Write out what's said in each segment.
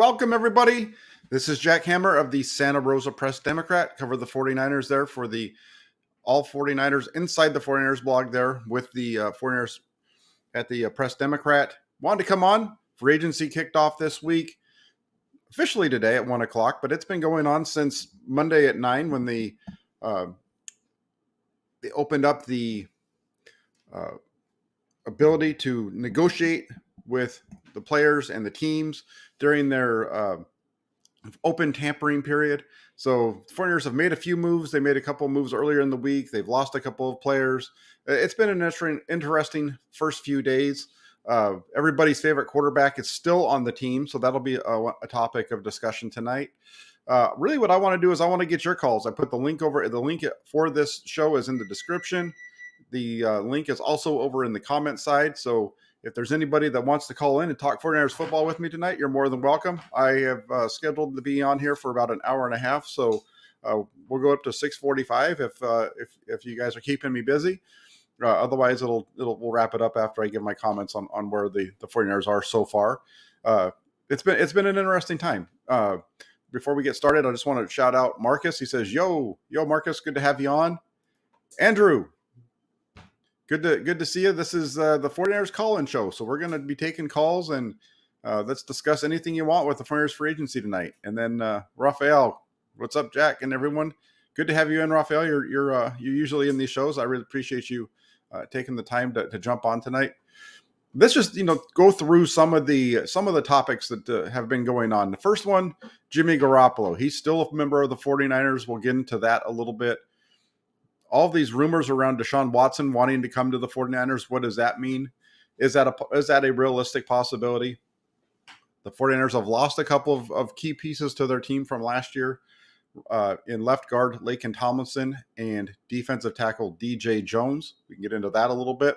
Welcome, everybody. This is Jack Hammer of the Santa Rosa Press Democrat. Cover the 49ers there for the All 49ers Inside the 49ers blog there with the 49ers at the Press Democrat. Wanted to come on. Free agency kicked off this week, officially today at 1 o'clock, but it's been going on since Monday at 9 when they opened up the ability to negotiate with the players and the teams during their open tampering period. So 49ers have made a few moves. They made a couple of moves earlier in the week. They've lost a couple of players. It's been an interesting first few days. Everybody's favorite quarterback is still on the team, so that'll be a topic of discussion tonight. Really what I want to do is I want to get your calls. I put the link for this show is in the description. The link is also over in the comment side. So if there's anybody that wants to call in and talk 49ers football with me tonight, you're more than welcome. I have scheduled to be on here for about an hour and a half. So we'll go up to 6:45 if you guys are keeping me busy. Otherwise, we'll wrap it up after I give my comments on where the 49ers are so far. It's been an interesting time. Before we get started, I just want to shout out Marcus. He says, yo, Marcus, good to have you on. Andrew, good to see you. This is the 49ers call-in show. So we're going to be taking calls and let's discuss anything you want with the 49ers free agency tonight. And then Raphael, what's up, Jack and everyone? Good to have you in, Raphael. You're usually in these shows. I really appreciate you taking the time to jump on tonight. Let's just go through some of the topics that have been going on. The first one, Jimmy Garoppolo. He's still a member of the 49ers. We'll get into that a little bit. All of these rumors around Deshaun Watson wanting to come to the 49ers, what does that mean? Is that a realistic possibility? The 49ers have lost a couple of key pieces to their team from last year in left guard Laken Tomlinson and defensive tackle DJ Jones. We can get into that a little bit.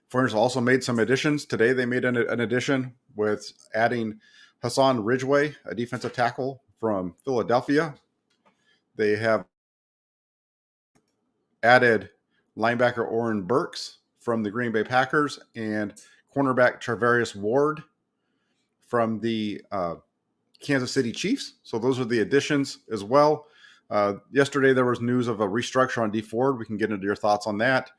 49ers also made some additions. Today they made an addition with adding Hassan Ridgeway, a defensive tackle from Philadelphia. They have added linebacker Oren Burks from the Green Bay Packers and cornerback Travarius Ward from the Kansas City Chiefs. So those are the additions as well. Yesterday there was news of a restructure on D Ford. We can get into your thoughts on that.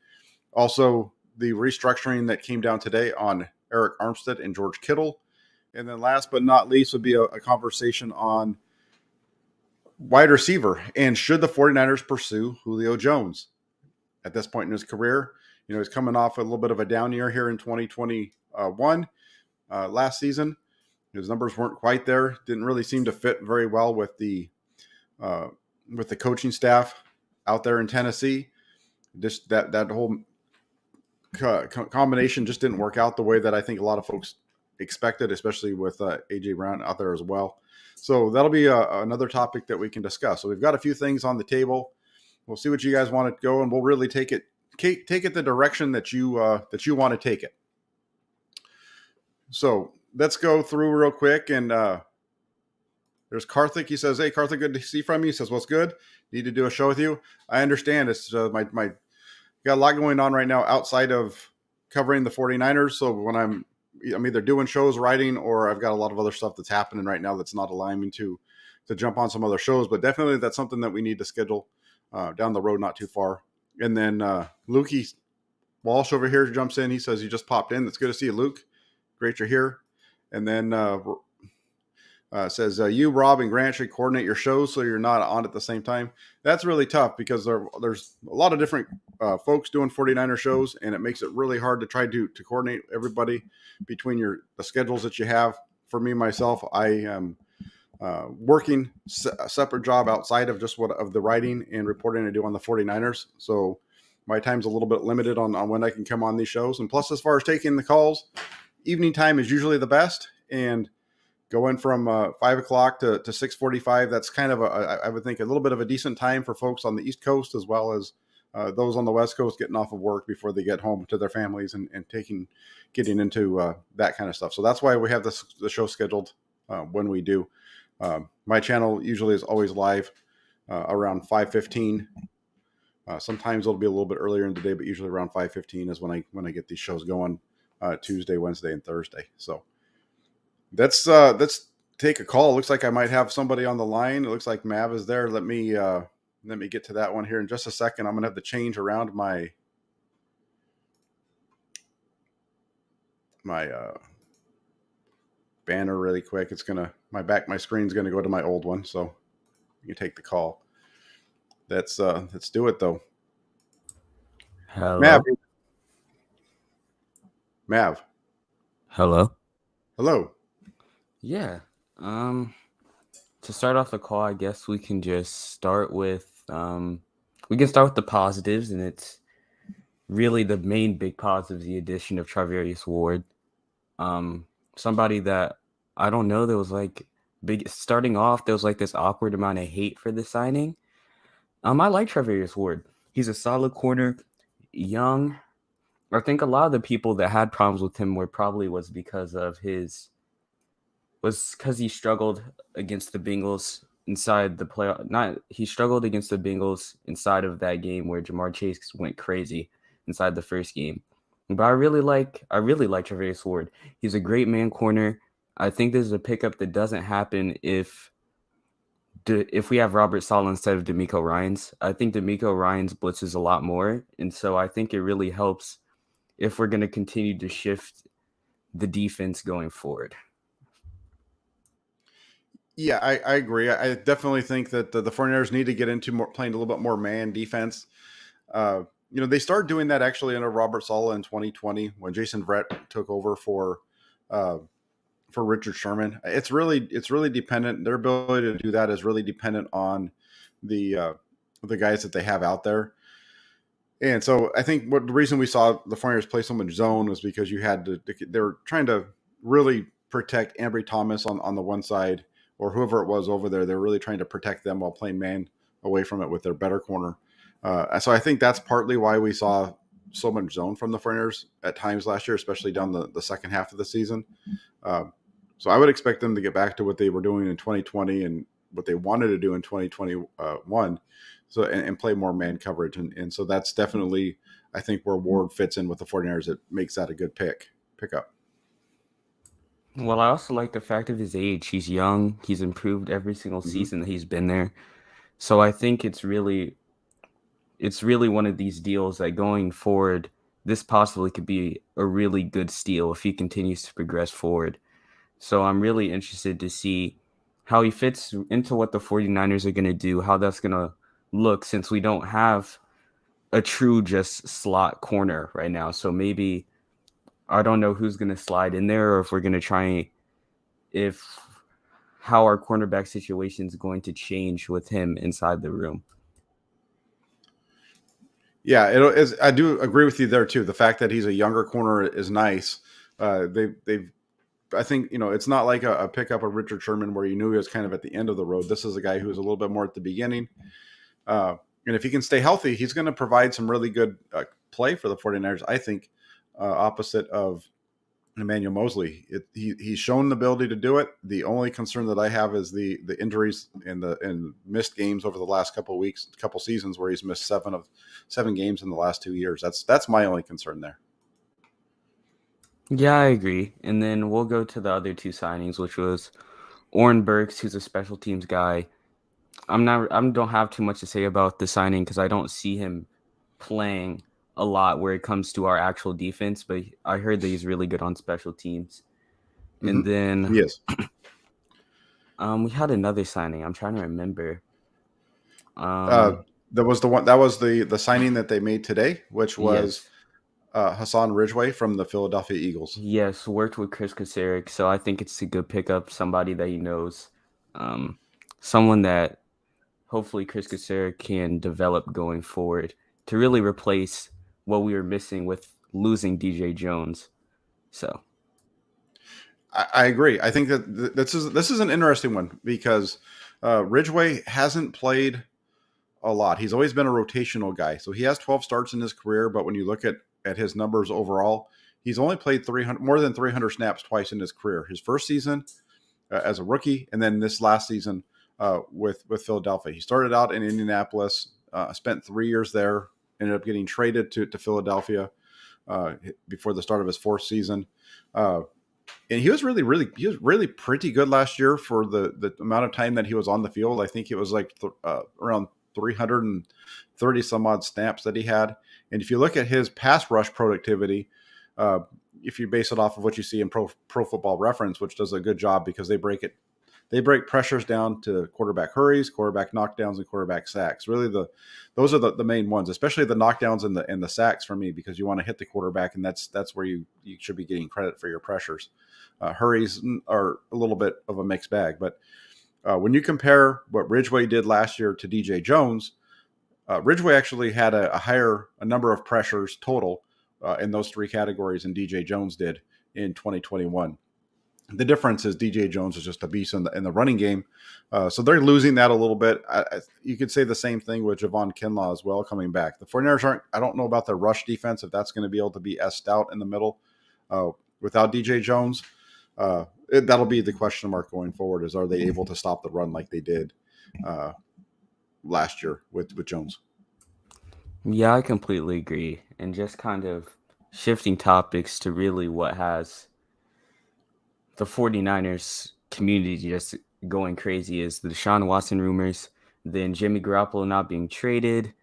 Also, the restructuring that came down today on Eric Armstead and George Kittle. And then last but not least would be a conversation on wide receiver. And should the 49ers pursue Julio Jones at this point in his career? He's coming off a little bit of a down year here in 2021. Last season, his numbers weren't quite there. Didn't really seem to fit very well with the coaching staff out there in Tennessee. Just that whole combination just didn't work out the way that I think a lot of folks expected, especially with A.J. Brown out there as well. So that'll be another topic that we can discuss. So we've got a few things on the table. We'll see what you guys want to go, and we'll really take it the direction that you want to take it. So let's go through real quick. And there's Karthik. He says, "Hey, Karthik, good to see from you." He says, "What's good? Need to do a show with you." I understand. It's my got a lot going on right now outside of covering the 49ers. So when I'm either doing shows, writing, or I've got a lot of other stuff that's happening right now that's not allowing me to jump on some other shows. But definitely that's something that we need to schedule down the road, not too far. And then Lukey Walsh over here jumps in. He says, "You just popped in. It's good to see you, Luke. Great you're here." And then says, "You, Rob, and Grant should coordinate your shows so you're not on at the same time." That's really tough because there's a lot of different folks doing 49er shows, and it makes it really hard to try to coordinate everybody between the schedules that you have. For me, myself, I am working a separate job outside of just of the writing and reporting I do on the 49ers. So my time's a little bit limited on when I can come on these shows. And plus, as far as taking the calls, evening time is usually the best. And going from 5 o'clock to 6:45, that's kind of I would think a little bit of a decent time for folks on the East Coast as well as those on the West Coast getting off of work before they get home to their families and getting into that kind of stuff. So that's why we have the show scheduled when we do. My channel usually is always live around 5:15. Sometimes it'll be a little bit earlier in the day, but usually around 5:15 is when I get these shows going Tuesday, Wednesday, and Thursday. So Let's take a call. Looks like I might have somebody on the line. It looks like Mav is there. Let me get to that one here in just a second. I'm gonna have to change around my banner really quick. It's gonna my screen's gonna go to my old one, so you can take the call. Let's do it though. Mav, Hello. Mav, Hello. hello. Yeah. Um, to start off the call, I guess we can start with the positives, and it's really the main big positive, the addition of Travarius Ward. Um, Somebody that I don't know, there was like big starting off, there was like this awkward amount of hate for the signing. I like Travarius Ward. He's a solid corner, young. I think a lot of the people that had problems with him were probably was because he struggled against the Bengals inside the playoff. Not he struggled against the Bengals inside of that game where Jamar Chase went crazy inside the first game. But I really like Travarius Ward. He's a great man corner. I think this is a pickup that doesn't happen if we have Robert Sala instead of D'Amico Ryans. I think D'Amico Ryans blitzes a lot more, and so I think it really helps if we're going to continue to shift the defense going forward. Yeah, I agree. I definitely think that the 49ers need to get into playing a little bit more man defense. They started doing that actually under Robert Sala in 2020 when Jason Verrett took over uh, for Richard Sherman. It's really dependent. Their ability to do that is really dependent on the uh, the guys that they have out there. And so I think what the reason we saw the 49ers play so much zone was because they were trying to really protect Ambry Thomas on the one side or whoever it was over there. They're really trying to protect them while playing man away from it with their better corner. So I think that's partly why we saw so much zone from the 49ers at times last year, especially down the second half of the season. Uh, so I would expect them to get back to what they were doing in 2020 and what they wanted to do in 2021. So and play more man coverage. And so that's definitely, I think, where Ward fits in with the 49ers. It makes that a good pickup. Well, I also like the fact of his age. He's young. He's improved every single Mm-hmm. season that he's been there. So I think it's really one of these deals that going forward, this possibly could be a really good steal if he continues to progress forward. So I'm really interested to see how he fits into what the 49ers are going to do, how that's going to look since we don't have a true just slot corner right now. So maybe I don't know who's going to slide in there or if we're going to try if how our cornerback situation is going to change with him inside the room. Yeah, it is. I do agree with you there too. The fact that he's a younger corner is nice. They've I think it's not like a pickup of Richard Sherman where you knew he was kind of at the end of the road. This is a guy who's a little bit more at the beginning. And if he can stay healthy, he's going to provide some really good play for the 49ers, I think, opposite of Emmanuel Mosley. He's shown the ability to do it. The only concern that I have is the injuries and missed games over the last couple of weeks, couple seasons where he's missed 7 games in the last 2 years. That's my only concern there. Yeah, I agree. And then we'll go to the other two signings, which was Oren Burks, who's a special teams guy. I don't have too much to say about the signing because I don't see him playing a lot where it comes to our actual defense, but I heard that he's really good on special teams. And Mm-hmm. then He is. we had another signing. I'm trying to remember. Uh, Um, that was the one. That was the signing that they made today, which was yes, Hassan Ridgeway from the Philadelphia Eagles. yes, worked with Chris Kasarik, so I think it's a good pickup. Somebody that he knows, um, someone that hopefully Chris Kasarik can develop going forward to really replace what we were missing with losing DJ Jones. So I agree. I think that this is an interesting one because Ridgeway hasn't played a lot. He's always been a rotational guy. So he has 12 starts in his career, but when you look at his numbers overall, he's only played 300 more than 300 snaps twice in his career. His first season as a rookie, and then this last season with Philadelphia. He started out in Indianapolis, spent 3 years there, ended up getting traded to Philadelphia before the start of his fourth season. Uh, and he was really pretty good last year for the amount of time that he was on the field. I think it was like around 330 some odd snaps that he had. And if you look at his pass rush productivity, uh, if you base it off of what you see in Pro Football Reference, which does a good job because they break pressures down to quarterback hurries, quarterback knockdowns, and quarterback sacks. Really, those are the main ones, especially the knockdowns and the sacks for me, because you want to hit the quarterback, and that's where you should be getting credit for your pressures. Hurries are a little bit of a mixed bag, but when you compare what Ridgeway did last year to DJ Jones, Ridgeway actually had a number of pressures total in those three categories than DJ Jones did in 2021. The difference is DJ Jones is just a beast in the running game, so they're losing that a little bit. You could say the same thing with Javon Kinlaw as well coming back. The 49ers aren't. I don't know about their rush defense, if that's going to be able to be as stout in the middle without DJ Jones. That'll be the question mark going forward: is are they able to stop the run like they did last year with Jones? Yeah, I completely agree. And just kind of shifting topics to really what has the 49ers community just going crazy is the Deshaun Watson rumors, then Jimmy Garoppolo not being traded,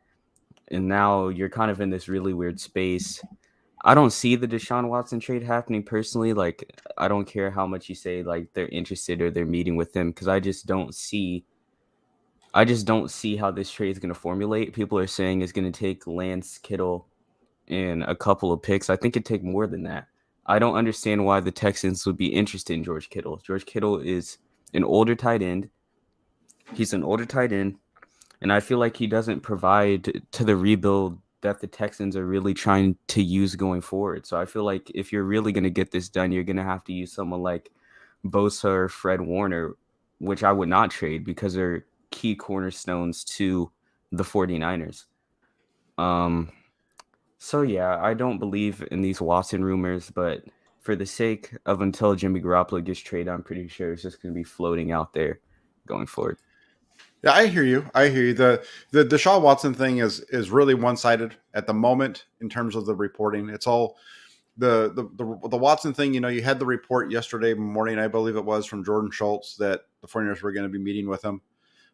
and now you're kind of in this really weird space. I don't see the Deshaun Watson trade happening personally. Like, I don't care how much you say like they're interested or they're meeting with him, because I just don't see how this trade is going to formulate. People are saying it's going to take Lance Kittle and a couple of picks. I think it'd take more than that. I don't understand why the Texans would be interested in George Kittle. George Kittle is an older tight end. He's an older tight end, and I feel like he doesn't provide to the rebuild that the Texans are really trying to use going forward. So I feel like if you're really going to get this done, you're going to have to use someone like Bosa or Fred Warner, which I would not trade because they're key cornerstones to the 49ers. So yeah, I don't believe in these Watson rumors, but for the sake of until Jimmy Garoppolo gets traded, I'm pretty sure it's just going to be floating out there going forward. Yeah, I hear you. I hear you. The Deshaun Watson thing is really one sided at the moment in terms of the reporting. It's all the Watson thing. You know, you had the report yesterday morning, I believe it was, from Jordan Schultz that the 49ers were going to be meeting with him,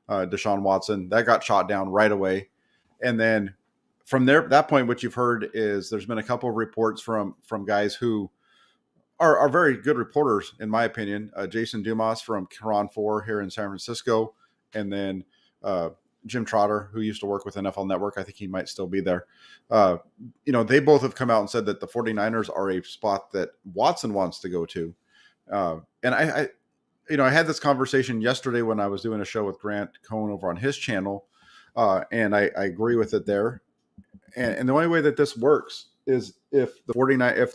Deshaun Watson. That got shot down right away, and then from that point, what you've heard is there's been a couple of reports from guys who are very good reporters, in my opinion. Jason Dumas from Quran 4 here in San Francisco, and then Jim Trotter, who used to work with NFL Network. I think he might still be there. They both have come out and said that the 49ers are a spot that Watson wants to go to. And I had this conversation yesterday when I was doing a show with Grant Cohn over on his channel, and I agree with it there. And the only way that this works is if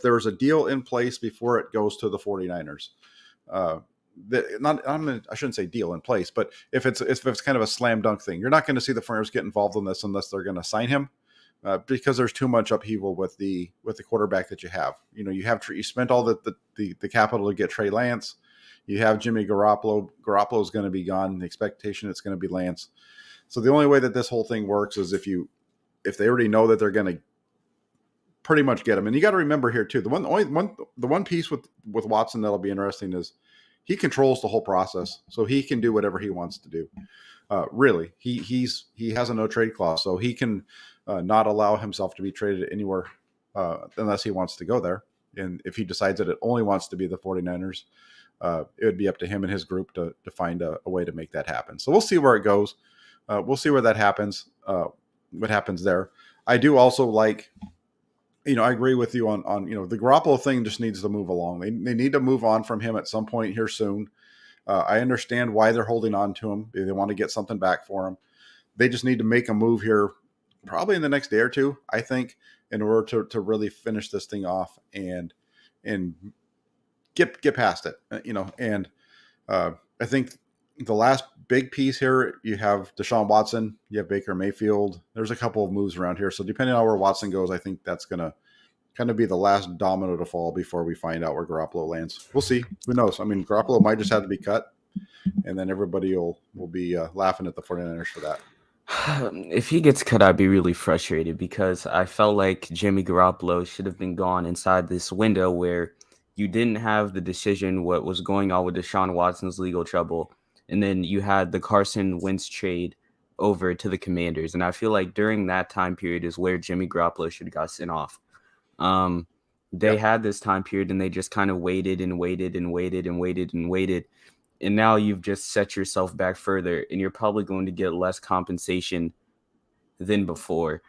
there's a deal in place before it goes to the 49ers. I shouldn't say deal in place, but if it's kind of a slam dunk thing, you're not going to see the 49ers get involved in this unless they're going to sign him, because there's too much upheaval with the quarterback that you have. You spent all the capital to get Trey Lance. You have Jimmy Garoppolo. Garoppolo is going to be gone. The expectation it's going to be Lance. So the only way that this whole thing works is if they already know that they're going to pretty much get him. And you got to remember here too, the one piece with Watson that'll be interesting is he controls the whole process, so he can do whatever he wants to do. Really, he has a no trade clause, so he can not allow himself to be traded anywhere unless he wants to go there. And if he decides that it only wants to be the 49ers, it would be up to him and his group to find a way to make that happen. So we'll see where it goes. We'll see where that happens. What happens there. I do also like, I agree with you on the Garoppolo thing just needs to move along. They need to move on from him at some point here soon. I understand why they're holding on to him. They want to get something back for him. They just need to make a move here probably in the next day or two, I think, in order to really finish this thing off and get past it, and I think the last big piece here, you have Deshaun Watson, you have Baker Mayfield. There's a couple of moves around here. So depending on where Watson goes, I think that's going to kind of be the last domino to fall before we find out where Garoppolo lands. We'll see. Who knows? I mean, Garoppolo might just have to be cut, and then everybody will be laughing at the 49ers for that. If he gets cut, I'd be really frustrated because I felt like Jimmy Garoppolo should have been gone inside this window where You didn't have the decision what was going on with Deshaun Watson's legal trouble, and then you had the Carson Wentz trade over to the Commanders. And I feel like during that time period is where Jimmy Garoppolo should have got sent off. They Yeah. had this time period and they just kind of waited and waited and waited and waited and waited. And now you've just set yourself back further, and you're probably going to get less compensation than before.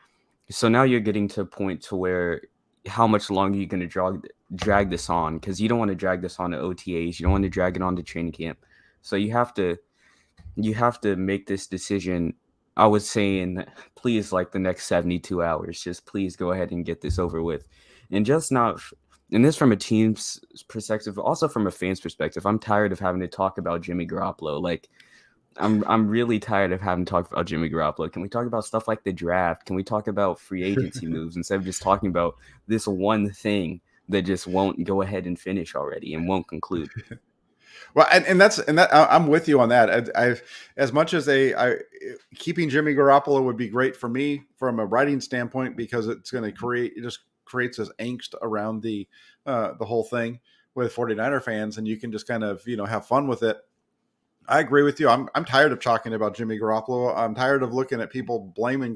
So now you're getting to a point to where how much longer are you going to drag this on? Because you don't want to drag this on to OTAs. You don't want to drag it on to training camp. So you have to make this decision. I was saying, please, like the next 72 hours, just please go ahead and get this over with. And just not, and this from a team's perspective, also from a fan's perspective, I'm tired of having to talk about Jimmy Garoppolo. Like, I'm really tired of having to talk about Jimmy Garoppolo. Can we talk about stuff like the draft? Can we talk about free agency moves instead of just talking about this one thing that just won't go ahead and finish already and won't conclude? Well, I'm with you on that. I've as much as keeping Jimmy Garoppolo would be great for me from a writing standpoint, because it's going to creates this angst around the whole thing with 49er fans, and you can just kind of have fun with it. I agree with you. I'm tired of talking about Jimmy Garoppolo. I'm tired of looking at people blaming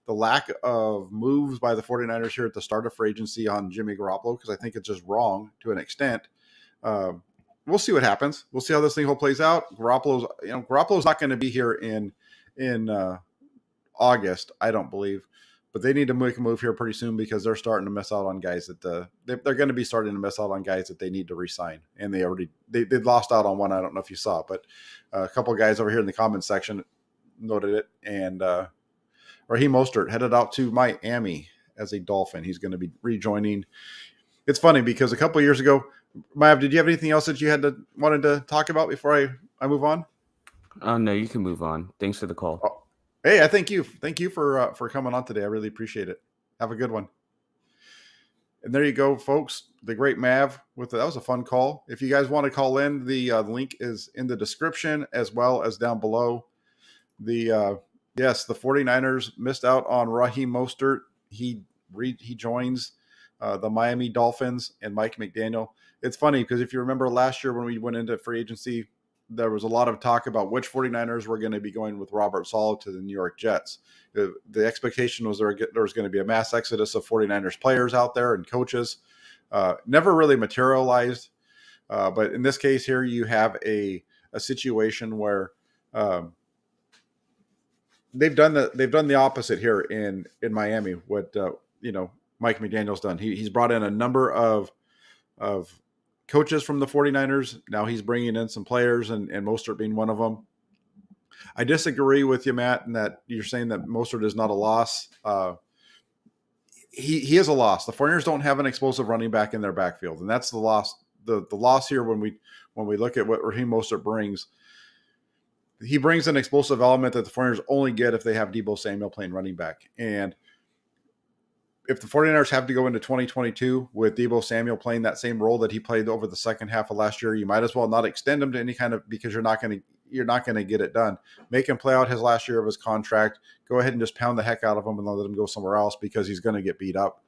the lack of moves by the 49ers here at the start of free agency on Jimmy Garoppolo, because I think it's just wrong to an extent. We'll see what happens. We'll see how this thing whole plays out. Garoppolo's not going to be here in August, I don't believe, but they need to make a move here pretty soon, because they're starting to miss out on guys that they're going to be starting to miss out on guys that they need to re-sign, and they lost out on one. I don't know if you saw, but a couple of guys over here in the comments section noted it, and Raheem Mostert headed out to Miami as a Dolphin. He's going to be rejoining. It's funny because a couple of years ago, Mav, did you have anything else that you wanted to talk about before I move on? Oh no, you can move on. Thanks for the call. Oh, hey, I thank you for coming on today. I really appreciate it. Have a good one. And there you go, folks. The great Mav that was a fun call. If you guys want to call in, the link is in the description as well as down below. The 49ers missed out on Raheem Mostert. He joins the Miami Dolphins and Mike McDaniel. It's funny because if you remember last year when we went into free agency, there was a lot of talk about which 49ers were going to be going with Robert Saleh to the New York Jets. The expectation was there was going to be a mass exodus of 49ers players out there and coaches. Never really materialized. But in this case here, you have a situation where they've done the opposite here in Miami. What Mike McDaniel's done. He's brought in a number of coaches from the 49ers. Now he's bringing in some players, and Mostert being one of them. I disagree with you, Matt, in that you're saying that Mostert is not a loss. He is a loss. The 49ers don't have an explosive running back in their backfield, and that's the loss. The loss here when we look at what Raheem Mostert brings. He brings an explosive element that the 49ers only get if they have Deebo Samuel playing running back. And if the 49ers have to go into 2022 with Deebo Samuel playing that same role that he played over the second half of last year, you might as well not extend him to any kind of, because you're not going to get it done. Make him play out his last year of his contract. Go ahead and just pound the heck out of him and let him go somewhere else, because he's going to get beat up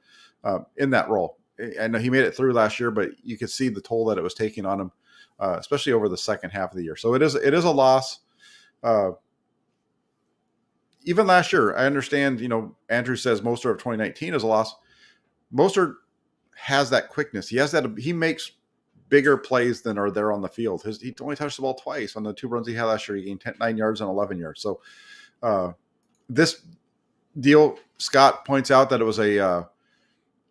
in that role. I know he made it through last year, but you could see the toll that it was taking on him, especially over the second half of the year. So it is a loss. Even last year, I understand, Andrew says Mostert of 2019 is a loss. Mostert has that quickness. He makes bigger plays than are there on the field. He only touched the ball twice on the 2 runs he had last year. He gained 9 yards and 11 yards. So this deal, Scott points out that it was a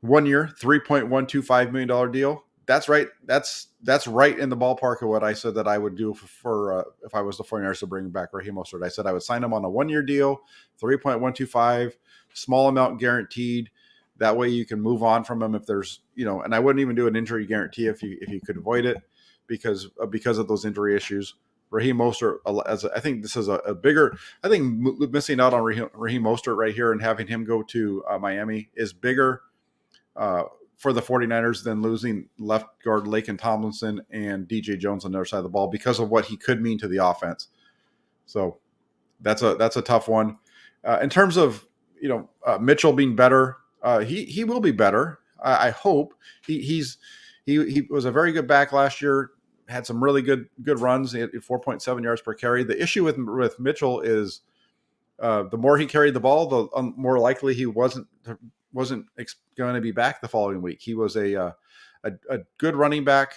1 year, $3.125 million deal. That's right. That's right in the ballpark of what I said that I would do for if I was the 49ers to bring back Raheem Mostert. I said I would sign him on a 1 year deal, 3.125, small amount guaranteed. That way you can move on from him if there's, and I wouldn't even do an injury guarantee if you could avoid it because of those injury issues. Raheem Mostert, I think this is a bigger, I think missing out on Raheem Mostert right here and having him go to Miami is bigger for the 49ers than losing left guard Laken Tomlinson and DJ Jones on the other side of the ball because of what he could mean to the offense. So that's a tough one. In terms of, Mitchell being better, he will be better. I hope he's He was a very good back last year. Had some really good runs. He had 4.7 yards per carry. The issue with Mitchell is the more he carried the ball, the more likely he wasn't going to be back the following week. He was a good running back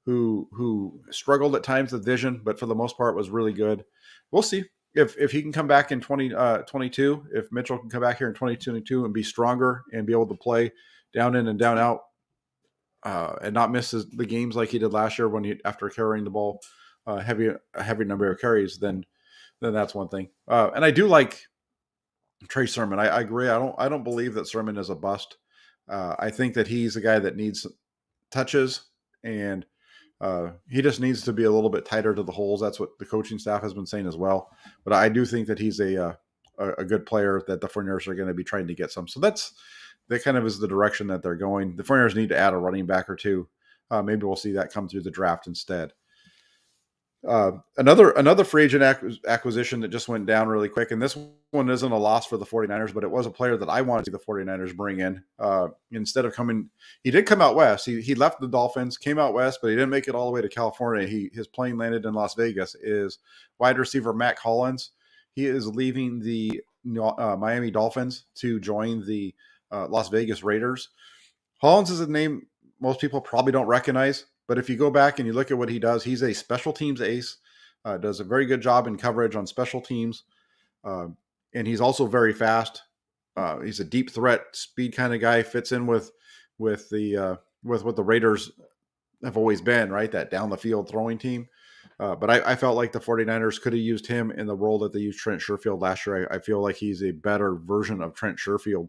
who struggled at times with vision, but for the most part was really good. We'll see if he can come back in 2022, if Mitchell can come back here in 2022 and be stronger and be able to play down in and down out and not miss the games like he did last year after carrying the ball a heavy number of carries, then that's one thing. And I do like Trey Sermon. I agree. I don't believe that Sermon is a bust. I think that he's a guy that needs touches, and he just needs to be a little bit tighter to the holes. That's what the coaching staff has been saying as well. But I do think that he's a good player that the 49ers are going to be trying to get some. So that kind of is the direction that they're going. The 49ers need to add a running back or two. Maybe we'll see that come through the draft instead. Another free agent acquisition that just went down really quick, and this one isn't a loss for the 49ers, but it was a player that I wanted to see the 49ers bring in. Instead of coming, he did come out west. He left the Dolphins, came out west, but he didn't make it all the way to California. His plane landed in Las Vegas. Is wide receiver Matt Collins. He is leaving the Miami Dolphins to join the Las Vegas Raiders. Collins is a name most people probably don't recognize. But if you go back and you look at what he does, he's a special teams ace, does a very good job in coverage on special teams. And he's also very fast. He's a deep threat speed kind of guy, fits in with what the Raiders have always been, right? That down the field throwing team. But I felt like the 49ers could have used him in the role that they used Trent Sherfield last year. I feel like he's a better version of Trent Sherfield.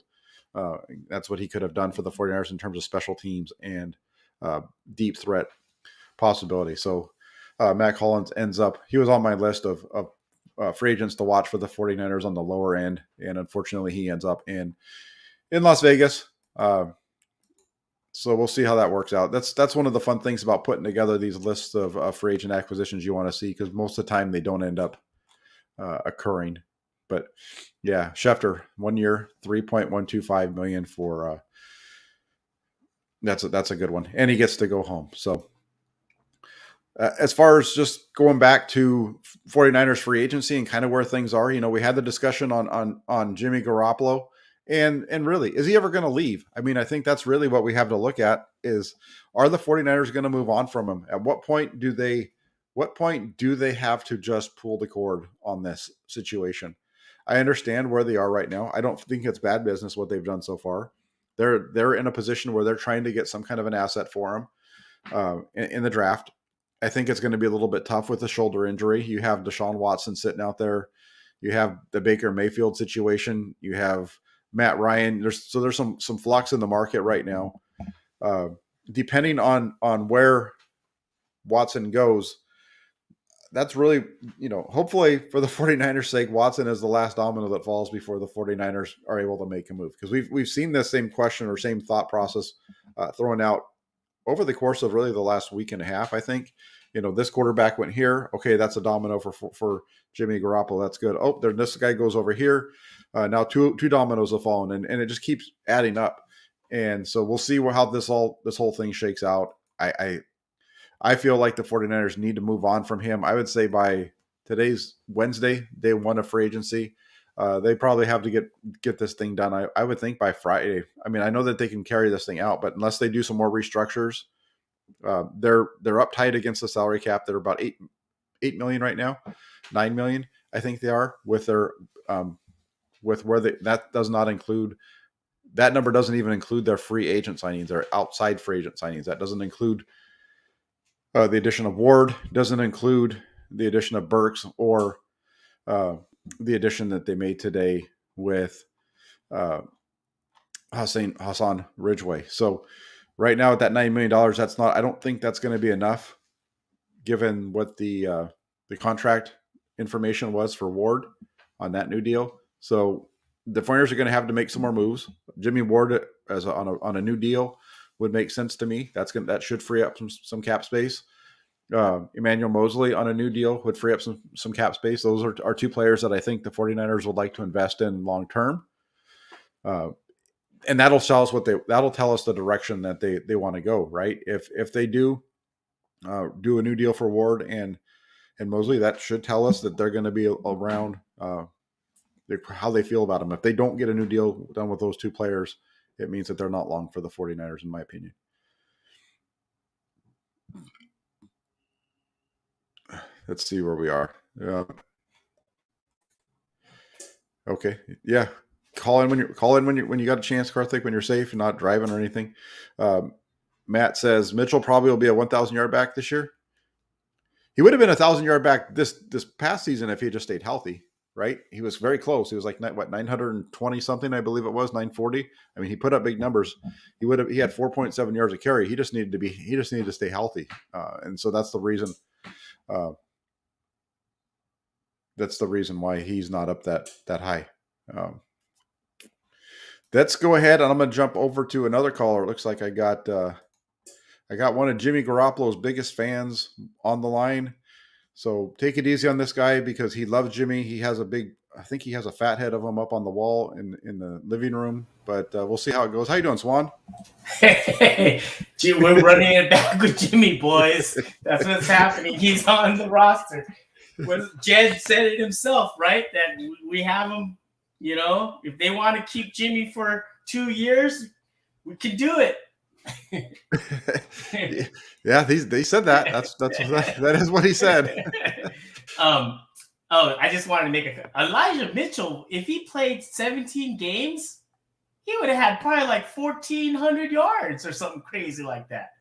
That's what he could have done for the 49ers in terms of special teams and deep threat possibility. So Matt Collins he was on my list of free agents to watch for the 49ers on the lower end. And unfortunately he ends up in Las Vegas. So we'll see how that works out. That's one of the fun things about putting together these lists of free agent acquisitions you want to see, because most of the time they don't end up occurring. But yeah, Schefter, 1 year, $3.125 million for that's a good one, and he gets to go home. So as far as just going back to 49ers free agency and kind of where things are, we had the discussion on Jimmy Garoppolo, and really, is he ever going to leave? I mean, I think that's really what we have to look at is, are the 49ers going to move on from him? At what point do they have to just pull the cord on this situation? I understand where they are right now. I don't think it's bad business what they've done so far. They're in a position where they're trying to get some kind of an asset for him in the draft. I think it's going to be a little bit tough with the shoulder injury. You have Deshaun Watson sitting out there. You have the Baker Mayfield situation. You have Matt Ryan. There's some flux in the market right now. Depending on where Watson goes, that's really, hopefully for the 49ers sake, Watson is the last domino that falls before the 49ers are able to make a move. Because we've seen this same question or same thought process thrown out over the course of really the last week and a half, I think. This quarterback went here. Okay, that's a domino for Jimmy Garoppolo. That's good. Oh, this guy goes over here. Now two dominoes have fallen, and it just keeps adding up. And so we'll see how this whole thing shakes out. I feel like the 49ers need to move on from him. I would say by today's Wednesday, day one of free agency, they probably have to get this thing done. I would think by Friday. I mean, I know that they can carry this thing out, but unless they do some more restructures, they're up tight against the salary cap. They're about $8 million right now, $9 million, I think they are, with their with where that does not include. That number doesn't even include their free agent signings, their outside free agent signings. That doesn't include the addition of Ward, doesn't include the addition of Burks or the addition that they made today with Hassan Ridgeway. So right now at that $9 million, I don't think that's going to be enough given what the contract information was for Ward on that new deal. So the 49ers are going to have to make some more moves. Jimmy Ward on a new deal would make sense to me. That should free up some cap space. Emmanuel Mosley on a new deal would free up some cap space. Those are two players that I think the 49ers would like to invest in long term. and that'll tell us that'll tell us the direction that they want to go, right? If they do do a new deal for Ward and Mosley, that should tell us that they're going to be around how they feel about them. If they don't get a new deal done with those two players, it means that they're not long for the 49ers, in my opinion. Let's see where we are. Okay. Yeah. Call in when you got a chance, Karthik, when you're safe and not driving or anything. Matt says Mitchell probably will be a 1,000 yard back this year. He would have been a 1,000 yard back this past season if he had just stayed healthy, right? He was very close. He was like 920 something, I believe it was 940. I mean, he put up big numbers. He had 4.7 yards a carry. He just needed to stay healthy, and so that's the reason. That's the reason why he's not up that high. Let's go ahead, and I'm going to jump over to another caller. It looks like I got one of Jimmy Garoppolo's biggest fans on the line. So take it easy on this guy because he loves Jimmy. I think he has a fat head of him up on the wall in the living room. But we'll see how it goes. How you doing, Swan? Hey, we're running it back with Jimmy, boys. That's what's happening. He's on the roster. Jed said it himself, right? That we have him, if they want to keep Jimmy for 2 years, we can do it. Yeah, they said that. That is what he said. I just wanted to make Elijah Mitchell, if he played 17 games, he would have had probably like 1,400 yards or something crazy like that,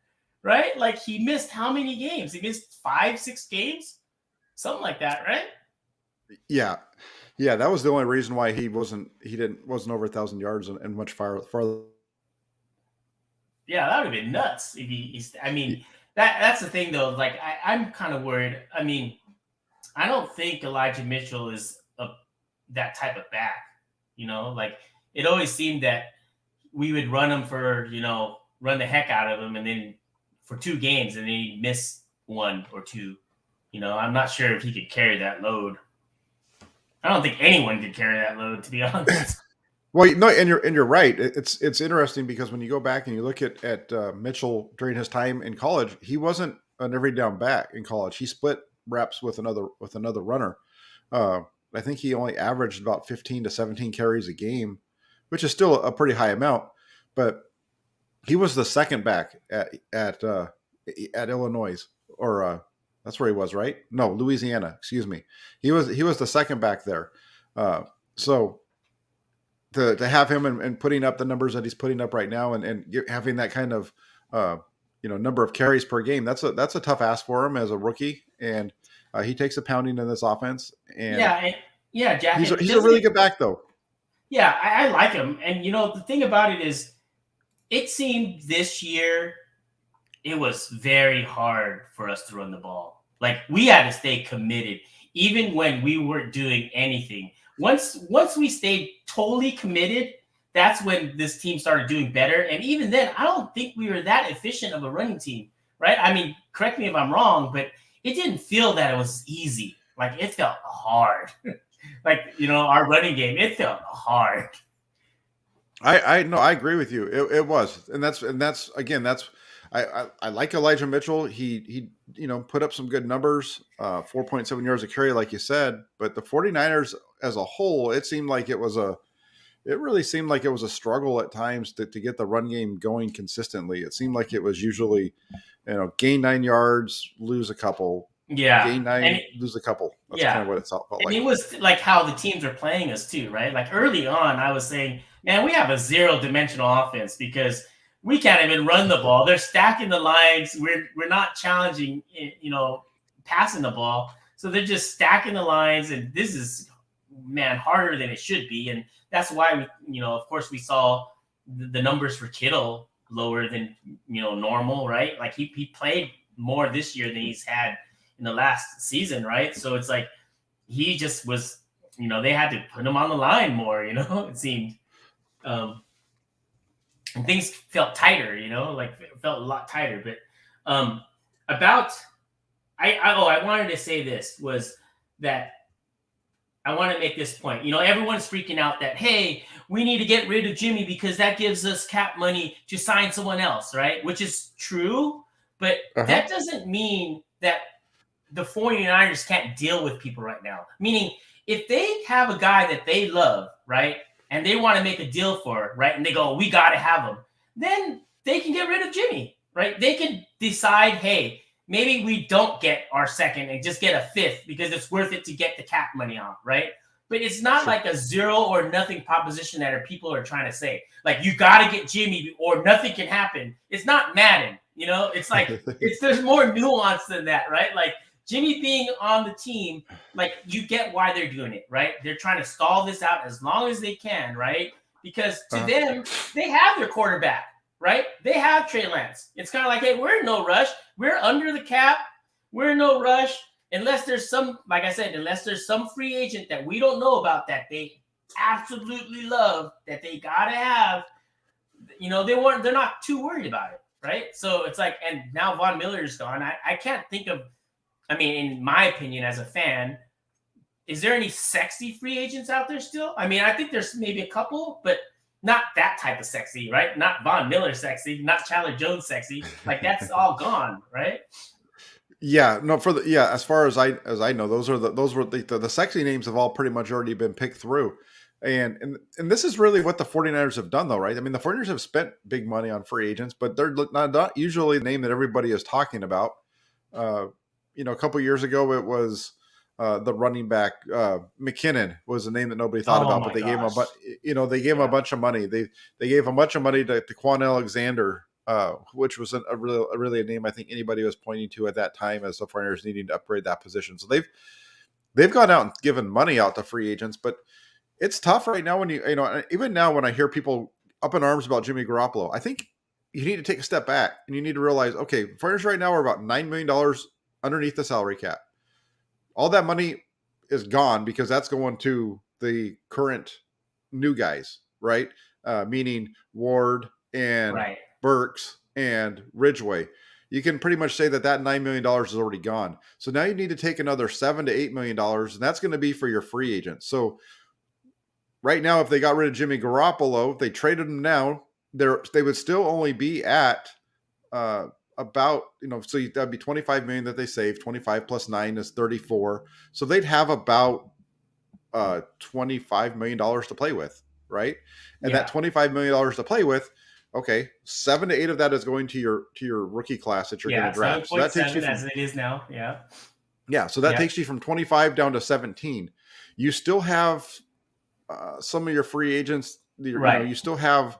right? Like he missed how many games? He missed 5-6 games? Something like that, right? Yeah. That was the only reason why he wasn't over 1,000 yards and much farther. Yeah, that would have been nuts if he's. I mean, that's the thing though. Like I'm kind of worried. I mean, I don't think Elijah Mitchell is that type of back. Like it always seemed that we would run him for run the heck out of him, and then for 2 games, and then he'd miss 1 or 2. I'm not sure if he could carry that load. I don't think anyone could carry that load, to be honest. Well, no, and you're right. It's interesting because when you go back and you look at Mitchell during his time in college, he wasn't an every down back in college. He split reps with another runner. I think he only averaged about 15 to 17 carries a game, which is still a pretty high amount. But he was the second back at Illinois, or that's where he was, right? No, Louisiana. Excuse me. He was the second back there. So to have him and putting up the numbers that he's putting up right now, and having that kind of number of carries per game, that's a tough ask for him as a rookie, and he takes a pounding in this offense. And Jack. He's a really good back though. Yeah, I like him, and the thing about it is, it seemed this year it was very hard for us to run the ball. Like we had to stay committed, even when we weren't doing anything. Once we stayed totally committed, that's when this team started doing better. And even then, I don't think we were that efficient of a running team, right? I mean, correct me if I'm wrong, but it didn't feel that it was easy. Like it felt hard. Like, our running game, it felt hard. I agree with you. It was, and that's again, I like Elijah Mitchell. He put up some good numbers, 4.7 yards a carry, like you said. But the 49ers as a whole, it really seemed like it was a struggle at times to get the run game going consistently. It seemed like it was usually, gain 9 yards, lose a couple. Yeah. Gain 9, lose a couple. That's kind of what it felt like. And it was like how the teams are playing us too, right? Like early on, I was saying, man, we have a 0-dimensional offense because we can't even run the ball. They're stacking the lines. We're not challenging, passing the ball. So they're just stacking the lines, and this is, man, harder than it should be. And that's why we, of course, we saw the numbers for Kittle lower than normal, right? Like he played more this year than he's had in the last season, right? So it's like he just was, they had to put him on the line more, it seemed. And things felt tighter, like it felt a lot tighter. But I wanted to say this was that I want to make this point. Everyone's freaking out that, hey, we need to get rid of Jimmy because that gives us cap money to sign someone else, right? Which is true, but that doesn't mean that the 49ers can't deal with people right now. Meaning, if they have a guy that they love, right, and they want to make a deal for, right, and they go, we got to have him, then they can get rid of Jimmy, right? They can decide, hey, maybe we don't get our second and just get a fifth because it's worth it to get the cap money off, right? But it's not like a 0 or nothing proposition that people are trying to say. Like, you got to get Jimmy or nothing can happen. It's not Madden, It's like, there's more nuance than that, right? Like, Jimmy being on the team, like, you get why they're doing it, right? They're trying to stall this out as long as they can, right? Because to them, they have their quarterback, right? They have Trey Lance. It's kind of like, hey, we're in no rush. We're under the cap. We're in no rush. Unless there's some, like I said, unless there's some free agent that we don't know about that they absolutely love, that they got to have, they're not too worried about it, right? So it's like, and now Von Miller's gone. I can't think of, in my opinion, as a fan, is there any sexy free agents out there still? I think there's maybe a couple, but not that type of sexy, right? Not Von Miller sexy, not Chandler Jones sexy. Like, that's all gone, right? Yeah, no. As far as I know, those were the sexy names have all pretty much already been picked through, and this is really what the 49ers have done, though, right? The 49ers have spent big money on free agents, but they're not usually the name that everybody is talking about. A couple years ago, it was the running back McKinnon was a name that nobody thought about, but they gave him they gave him a bunch of money. They gave a bunch of money to Quan Alexander, which was really a name I think anybody was pointing to at that time as the 49ers needing to upgrade that position. So they've gone out and given money out to free agents, but it's tough right now when even now when I hear people up in arms about Jimmy Garoppolo, I think you need to take a step back and you need to realize, okay, 49ers right now are about $9 million underneath the salary cap. All that money is gone because that's going to the current new guys, right? Meaning Ward and Burks and Ridgeway. You can pretty much say that $9 million is already gone. So now you need to take another $7 to $8 million, and that's going to be for your free agents. So right now, if they got rid of Jimmy Garoppolo, if they traded him now, they would still only be at about, so that'd be 25 million that they save. 25 plus 9 is 34. So they'd have about $25 million to play with, right? And that $25 million to play with, okay, 7 to 8 of that is going to your rookie class that you're going to draft. So that takes you as it is now. Yeah. So that takes you from 25 down to 17. You still have some of your free agents. You still have.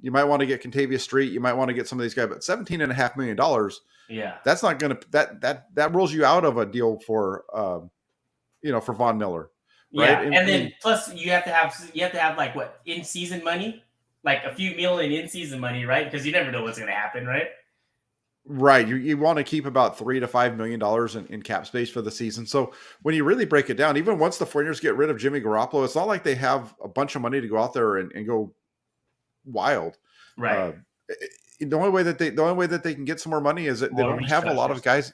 You might want to get Contavious Street. You might want to get some of these guys, but $17.5 million. Yeah, that's not going to that rules you out of a deal for for Von Miller, right? Yeah, and then plus you have to have like what in season money, like a few million in season money, right? Because you never know what's going to happen, right? Right. You want to keep about $3 to $5 million in cap space for the season. So when you really break it down, even once the 49ers get rid of Jimmy Garoppolo, it's not like they have a bunch of money to go out there and go wild. Right. The only way that they can get some more money is that they don't have a lot of guys.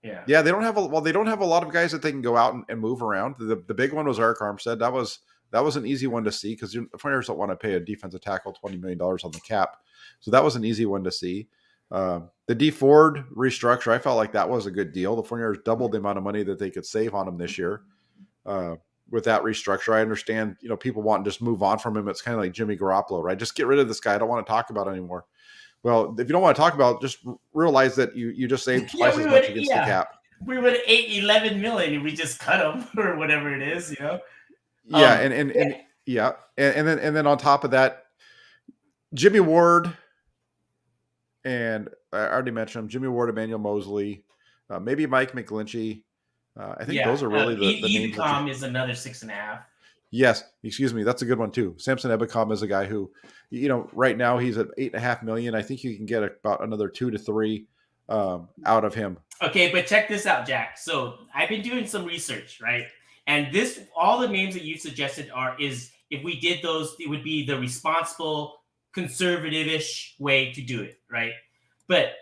Yeah. Yeah. They don't have a lot of guys that they can go out and move around. The big one was Eric Armstead. That was an easy one to see because the 49ers don't want to pay a defensive tackle $20 million on the cap. So that was an easy one to see. The D Ford restructure, I felt like that was a good deal. The 49ers doubled the amount of money that they could save on him this year. With that restructure, I understand, people want to just move on from him. It's kind of like Jimmy Garoppolo, right? Just get rid of this guy. I don't want to talk about it anymore. Well, if you don't want to talk about it, just realize that you just saved twice as much against the cap. We would have $11 million if we just cut him or whatever it is, Yeah, and then on top of that, Jimmy Ward, and I already mentioned him, Jimmy Ward, Emmanuel Mosley, maybe Mike McGlinchey. I think those are really the names. Ebicom is another 6.5. Yes, excuse me. That's a good one too. Samson Ebicom is a guy who, right now he's at $8.5 million. I think you can get about another 2 to 3 out of him. Okay, but check this out, Jack. So I've been doing some research, right? And all the names that you suggested is if we did those, it would be the responsible, conservative-ish way to do it, right? But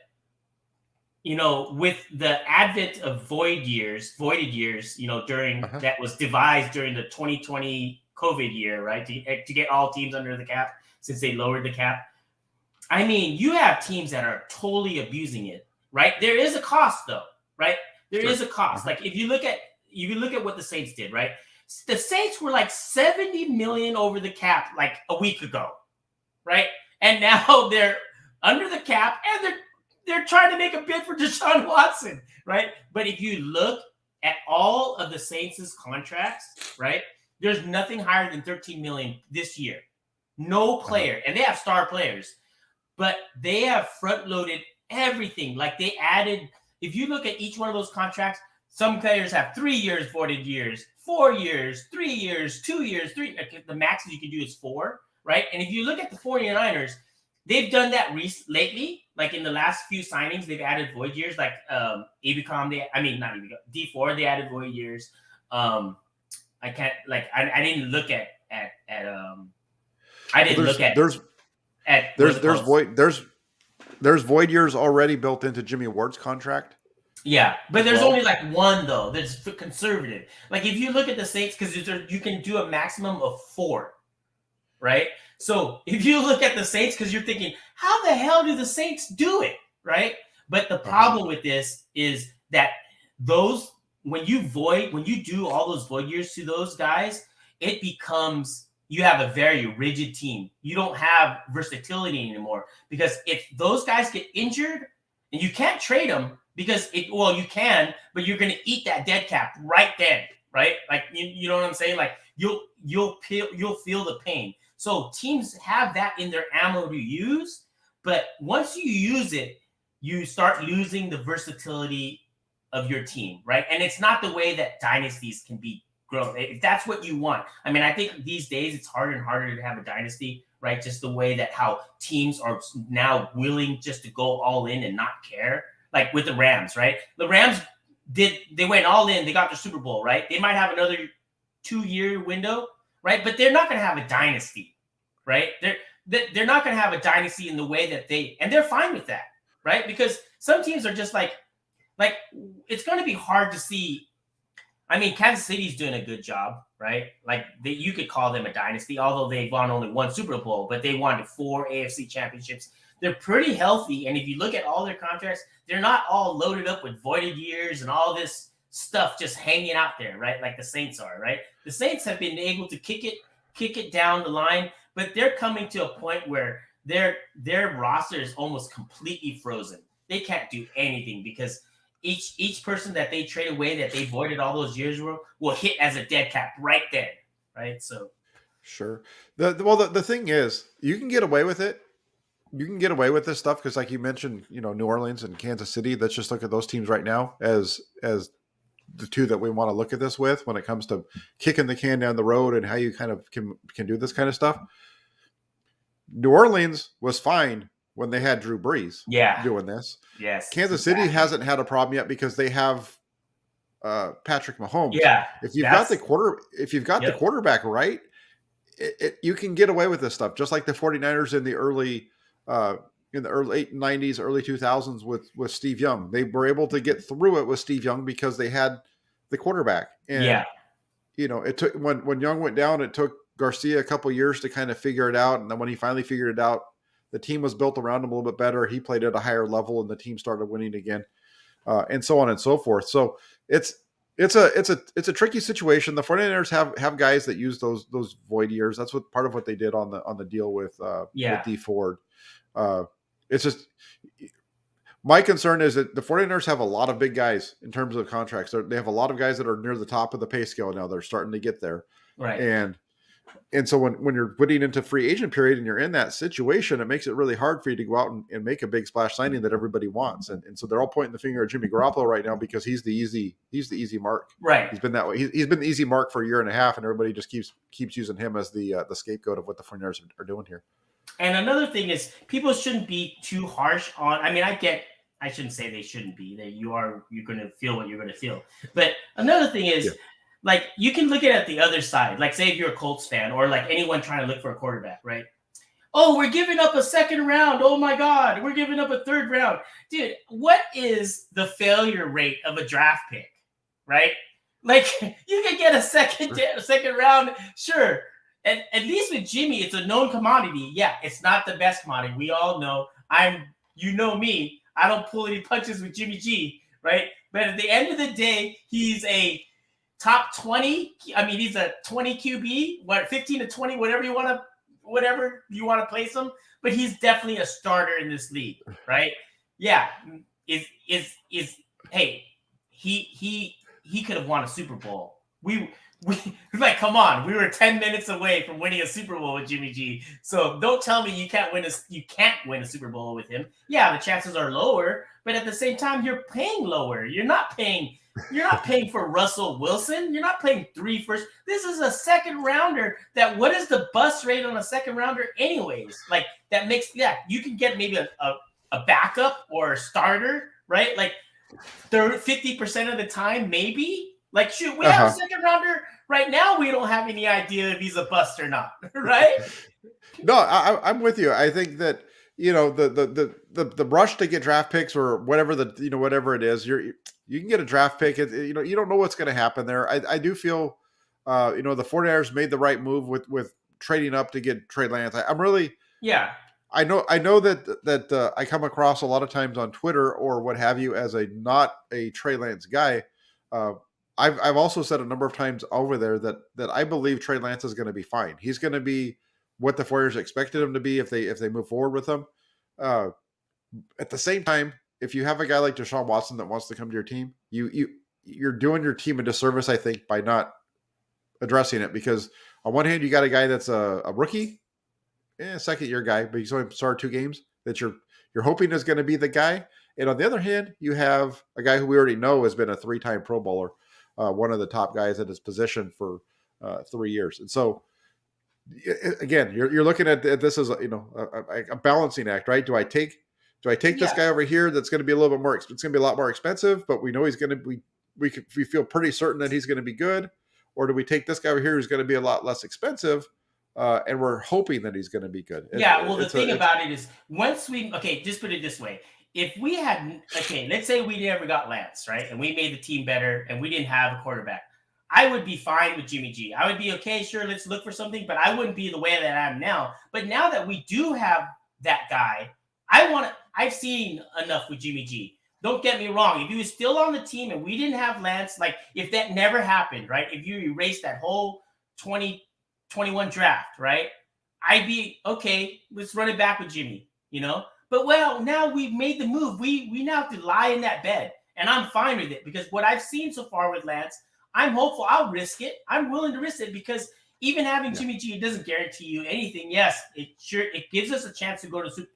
with the advent of voided years, during that was devised during the 2020 COVID year, right? To get all teams under the cap since they lowered the cap. I mean, you have teams that are totally abusing it, right? There is a cost though, right? There is a cost. Like if you look at what the Saints did, right? The Saints were like 70 million over the cap like a week ago, right? And now they're under the cap and they're trying to make a bid for Deshaun Watson, right? But if you look at all of the Saints' contracts, right, there's nothing higher than 13 million this year. No player, and they have star players, but they have front-loaded everything. Like they added, if you look at each one of those contracts, some players have 3 years voided years, 4 years, 3 years, 2 years, 3. The max you can do is 4, right? And if you look at the 49ers, they've done that lately. Like in the last few signings, they've added void years. Like not Ebicom, D4, they added void years. I didn't look at there's void years already built into Jimmy Ward's contract. Yeah, but there's only like one though that's conservative. Like if you look at the Saints, because you can do a maximum of 4, right? So if you look at the Saints, because you're thinking, how the hell do the Saints do it, right? But the problem with this is that when you do all those void years to those guys, it becomes you have a very rigid team. You don't have versatility anymore because if those guys get injured and you can't trade them because you can, but you're going to eat that dead cap right then, right? Like you know what I'm saying? Like you'll feel the pain. So teams have that in their ammo to use, but once you use it, you start losing the versatility of your team, right? And it's not the way that dynasties can be grown. If that's what you want. I mean, I think these days it's harder and harder to have a dynasty, right? Just the way that how teams are now willing just to go all in and not care. Like with the Rams, right? The Rams they went all in, they got the Super Bowl, right? They might have another 2-year window, right? But they're not going to have a dynasty, right? They're not going to have a dynasty in the way that and they're fine with that, right? Because some teams are just like it's going to be hard to see. I mean, Kansas City's doing a good job, right? Like you could call them a dynasty, although they've won only 1 Super Bowl, but they won 4 AFC championships. They're pretty healthy, and if you look at all their contracts, they're not all loaded up with voided years and all this stuff just hanging out there, right? Like the Saints are, right? The Saints have been able to kick it down the line, but they're coming to a point where their roster is almost completely frozen. They can't do anything because each person that they trade away that they voided all those years will hit as a dead cap right then, right? So, sure. The thing is, you can get away with it. You can get away with this stuff because, like you mentioned, New Orleans and Kansas City. Let's just look at those teams right now as the two that we want to look at this with when it comes to kicking the can down the road and how you kind of can do this kind of stuff. New Orleans was fine when they had Drew Brees doing this. Yes. Kansas City hasn't had a problem yet because they have Patrick Mahomes. Yeah. If you've got the quarterback right, you can get away with this stuff. Just like the 49ers in the early 90s, early 2000s with Steve Young. They were able to get through it with Steve Young because they had the quarterback. And it took when Young went down, it took Garcia a couple years to kind of figure it out. And then when he finally figured it out, the team was built around him a little bit better. He played at a higher level and the team started winning again, and so on and so forth. So it's a tricky situation. The 49ers have guys that use those void years. That's part of what they did on the deal with D Ford. It's just my concern is that the 49ers have a lot of big guys in terms of contracts. They have a lot of guys that are near the top of the pay scale now. They're starting to get there. Right. And so when you're putting into free agent period and you're in that situation, it makes it really hard for you to go out and make a big splash signing that everybody wants. And so they're all pointing the finger at Jimmy Garoppolo right now because he's the easy mark. Right. He's been that way. He's been the easy mark for a year and a half, and everybody just keeps using him as the scapegoat of what the 49ers are doing here. And another thing is people shouldn't be too harsh on. I mean, I shouldn't say they shouldn't be. That you're going to feel what you're going to feel. But another thing is, like, you can look at the other side. Like, say if you're a Colts fan or like anyone trying to look for a quarterback, right? oh, we're giving up a second round. Oh my God, we're giving up a third round. Dude, what is the failure rate of a draft pick, right? Like, you can get a second round, sure. And at least with Jimmy, it's a known commodity. Yeah, it's not the best commodity. We all know. You know me. I don't pull any punches with Jimmy G, right? But at the end of the day, he's a top 20. I mean, he's a 20 QB, 15 to 20, whatever you want to place him. But he's definitely a starter in this league, right? Yeah. Hey, he could have won a Super Bowl. We like, come on, we were 10 minutes away from winning a Super Bowl with Jimmy G. So don't tell me you can't win a Super Bowl with him. Yeah, the chances are lower, but at the same time, you're paying lower. You're not paying for Russell Wilson. You're not paying 3 first. This is a second rounder. What is the bust rate on a second rounder anyways? Like, that makes, you can get maybe a backup or a starter, right? Like 50% of the time, maybe. Like, shoot, we have a second rounder right now. We don't have any idea if he's a bust or not, right? No, I'm with you. I think that, the rush to get draft picks or whatever whatever it is, you can get a draft pick. You don't know what's going to happen there. I do feel, the 49ers made the right move with trading up to get Trey Lance. I'm really, I know that I come across a lot of times on Twitter or what have you as not a Trey Lance guy. I've also said a number of times over there that I believe Trey Lance is going to be fine. He's going to be what the 49ers expected him to be if they move forward with him. At the same time, if you have a guy like Deshaun Watson that wants to come to your team, you're doing your team a disservice, I think, by not addressing it. Because on one hand, you got a guy that's a rookie, second year guy, but he's only started 2 games that you're hoping is going to be the guy. And on the other hand, you have a guy who we already know has been a 3-time Pro Bowler, one of the top guys at his position for 3 years. And so, again, you're looking at this as a balancing act, right? Do I take this guy over here that's going to be a little bit more? It's going to be a lot more expensive, but we know he's going to be. We feel pretty certain that he's going to be good, or do we take this guy over here who's going to be a lot less expensive, and we're hoping that he's going to be good? The thing about it is, once just put it this way. If we had, let's say we never got Lance, right? And we made the team better and we didn't have a quarterback, I would be fine with Jimmy G. I would be okay, sure, let's look for something, but I wouldn't be the way that I am now. But now that we do have that guy, I've seen enough with Jimmy G. Don't get me wrong. If he was still on the team and we didn't have Lance, like if that never happened, right? If you erased that whole 2021 draft, right? I'd be, okay, let's run it back with Jimmy, But now we've made the move. We now have to lie in that bed, and I'm fine with it because what I've seen so far with Lance, I'm hopeful. I'll risk it. I'm willing to risk it because even having Jimmy G, it doesn't guarantee you anything. Yes, it gives us a chance to go to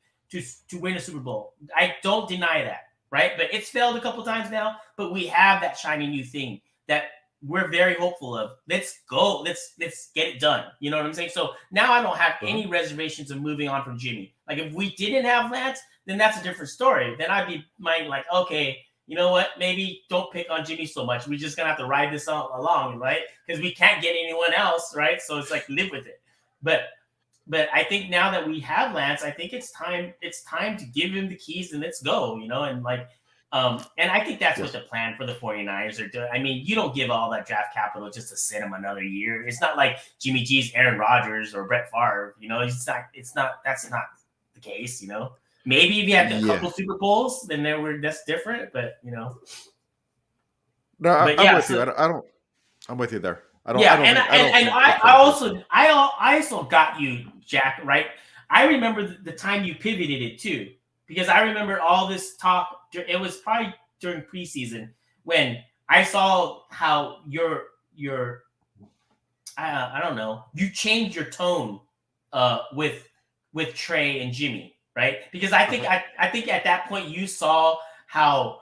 win a Super Bowl. I don't deny that, right? But it's failed a couple times now. But we have that shiny new thing that we're very hopeful of. Let's go. Let's get it done. You know what I'm saying? So now I don't have any reservations of moving on from Jimmy. Like if we didn't have Lance, then that's a different story. Then I'd be like, okay, you know what? Maybe don't pick on Jimmy so much. We're just gonna have to ride this along, right? Because we can't get anyone else, right? So it's like live with it. But I think now that we have Lance, I think it's time to give him the keys and let's go, and like. And I think that's what the plan for the 49ers are doing. I mean, you don't give all that draft capital just to sit him another year. It's not like Jimmy G's Aaron Rodgers or Brett Favre. That's not the case. Maybe if you had a couple Super Bowls, then that's different. But No, I'm with you. I'm with you there. I also got you, Jack. Right? I remember the time you pivoted it too. Because I remember all this talk, it was probably during preseason when I saw how I don't know, you changed your tone with Trey and Jimmy, right? Because I think at that point you saw how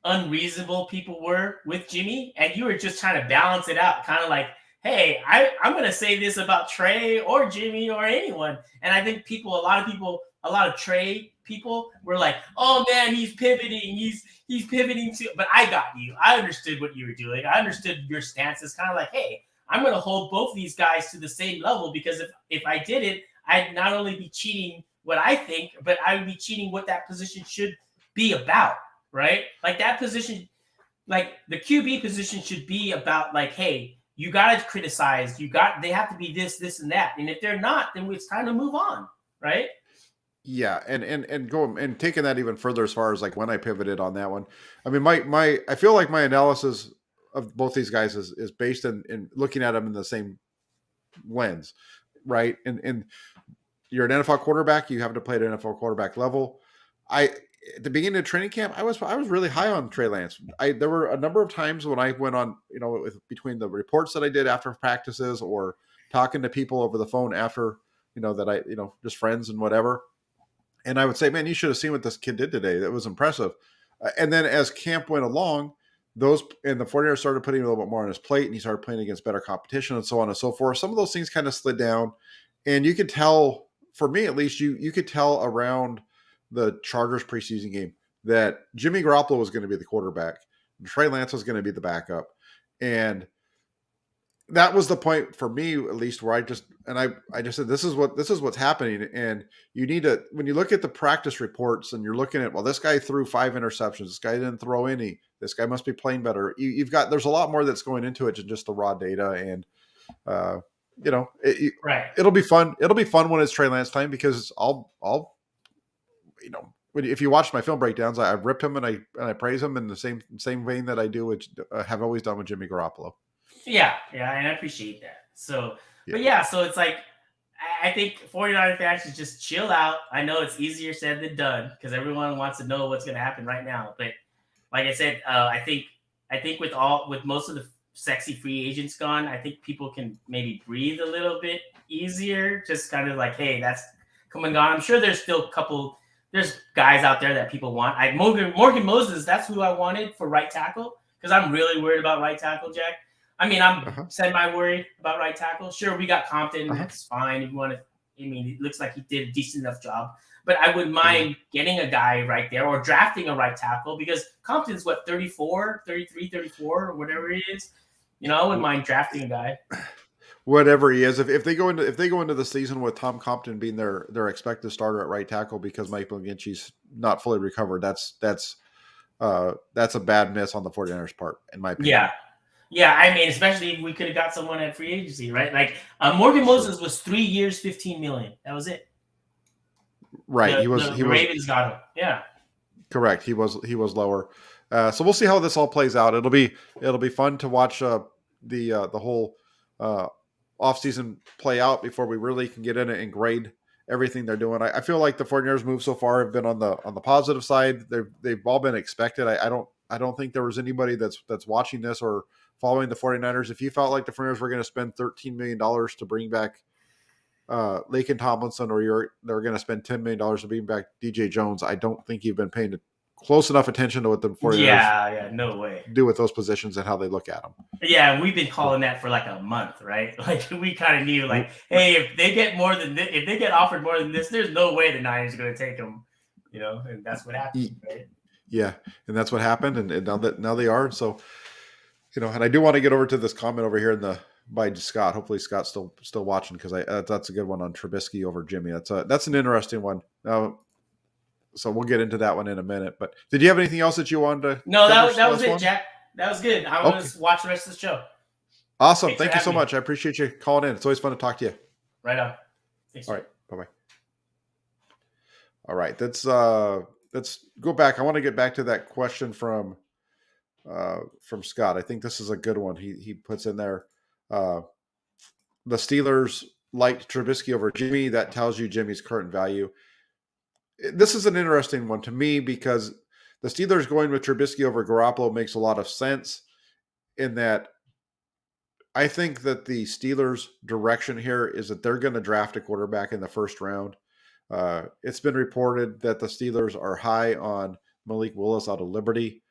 unreasonable people were with Jimmy, and you were just trying to balance it out, kind of like, hey, I'm going to say this about Trey or Jimmy or anyone. And I think a lot of Trey people were like, oh man, he's pivoting. He's pivoting to, but I got you. I understood what you were doing. I understood your stance. It's kind of like, hey, I'm going to hold both these guys to the same level because if I did it, I'd not only be cheating what I think, but I would be cheating what that position should be about, right? Like that position, like the QB position should be about like, hey, you got to criticize. They have to be this, and that. And if they're not, then it's time to move on, right? Yeah, and go and taking that even further as far as like when I pivoted on that one. I mean, my I feel like my analysis of both these guys is based in looking at them in the same lens, right? And you're an NFL quarterback, you have to play at an NFL quarterback level. I At the beginning of training camp, I was really high on Trey Lance. There were a number of times when I went on, between the reports that I did after practices or talking to people over the phone after, that I, just friends and whatever. And I would say, man, you should have seen what this kid did today. That was impressive. And then as camp went along, the 49ers started putting a little bit more on his plate, and he started playing against better competition and so on and so forth. Some of those things kind of slid down, and you could tell, for me at least, you could tell around the Chargers preseason game that Jimmy Garoppolo was going to be the quarterback, and Trey Lance was going to be the backup, and that was the point for me, at least, where I just said, this is what's happening. And you need to, when you look at the practice reports and you're looking at, well, this guy threw 5 interceptions, this guy didn't throw any, this guy must be playing better. There's a lot more that's going into it than just the raw data. And, Right. it'll be fun. It'll be fun when it's Trey Lance time, because if you watch my film breakdowns, I rip him and I praise him in the same vein that I do, which have always done with Jimmy Garoppolo. Yeah, and I appreciate that. So, Yeah. But yeah, so it's like, I think 49er fans should just chill out. I know it's easier said than done because everyone wants to know what's going to happen right now. But like I said, I think with most of the sexy free agents gone, I think people can maybe breathe a little bit easier. Just kind of like, hey, that's come and gone. I'm sure there's still there's guys out there that people want. Morgan Moses, that's who I wanted for right tackle, because I'm really worried about right tackle, Jack. I mean, I'm semi-worried about right tackle. Sure, we got Compton. That's fine. If you want to, it looks like he did a decent enough job. But I wouldn't mind getting a guy right there or drafting a right tackle, because Compton's, 34, 33, 34, or whatever he is. I wouldn't mind drafting a guy. Whatever he is. If they go into the season with Tom Compton being their expected starter at right tackle because Mike McGlinchey's not fully recovered, that's a bad miss on the 49ers part, in my opinion. Yeah, I mean, especially if we could have got someone at free agency, right? Like Morgan Moses was 3 years, $15 million. That was it. Right. The Ravens got him. Yeah. Correct. He was lower. So we'll see how this all plays out. It'll be fun to watch the whole offseason play out before we really can get in it and grade everything they're doing. I feel like the 49ers move so far have been on the positive side. They've all been expected. I don't think there was anybody that's watching this or following the 49ers. If you felt like the 49ers were going to spend $13 million to bring back Laken Tomlinson, or they're going to spend $10 million to bring back DJ Jones, I don't think you've been paying close enough attention to what the 49ers no way do with those positions and how they look at them. Yeah, we've been calling that for like a month, right? Like we kind of knew, like, hey, if they get if they get offered more than this, there's no way the Niners are going to take them, and that's what happened, right? Yeah, and that's what happened, and now they are. So, and I do want to get over to this comment over here by Scott. Hopefully Scott's still watching, because that's a good one on Trubisky over Jimmy. That's an interesting one. So we'll get into that one in a minute. But did you have anything else that you wanted to? No, that was it, Jack. That was good. I want to watch the rest of the show. Awesome. Thank you so much. I appreciate you calling in. It's always fun to talk to you. Right on. Thanks. All right. Bye-bye. All right. Let's go back. I want to get back to that question from Scott. I think this is a good one. He puts in there, the Steelers liked Trubisky over Jimmy. That tells you Jimmy's current value. This is an interesting one to me, because the Steelers going with Trubisky over Garoppolo makes a lot of sense, in that I think that the Steelers' direction here is that they're going to draft a quarterback in the first round. It's been reported that the Steelers are high on Malik Willis out of Liberty.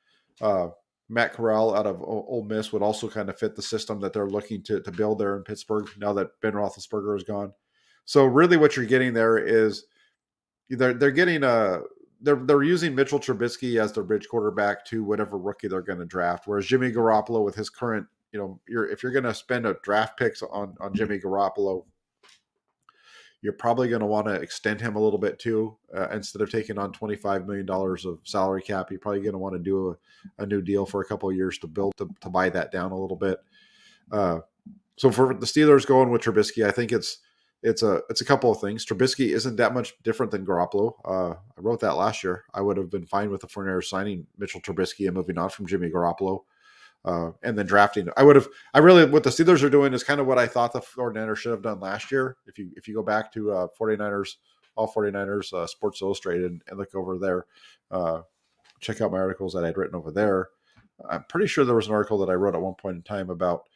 Matt Corral out of Ole Miss would also kind of fit the system that they're looking to build there in Pittsburgh now that Ben Roethlisberger is gone. So really what you're getting there is they're getting they're using Mitchell Trubisky as their bridge quarterback to whatever rookie they're going to draft. Whereas Jimmy Garoppolo, with his current, if you're going to spend a draft picks on Jimmy Garoppolo, you're probably going to want to extend him a little bit too. Instead of taking on $25 million of salary cap, you're probably going to want to do a new deal for a couple of years to buy that down a little bit. So for the Steelers going with Trubisky, I think it's a couple of things. Trubisky isn't that much different than Garoppolo. I wrote that last year. I would have been fine with the 49ers signing Mitchell Trubisky and moving on from Jimmy Garoppolo. And then drafting. What the Steelers are doing is kind of what I thought the 49ers should have done last year. If you go back to 49ers, all 49ers Sports Illustrated and look over there, check out my articles that I'd written over there. I'm pretty sure there was an article that I wrote at one point in time about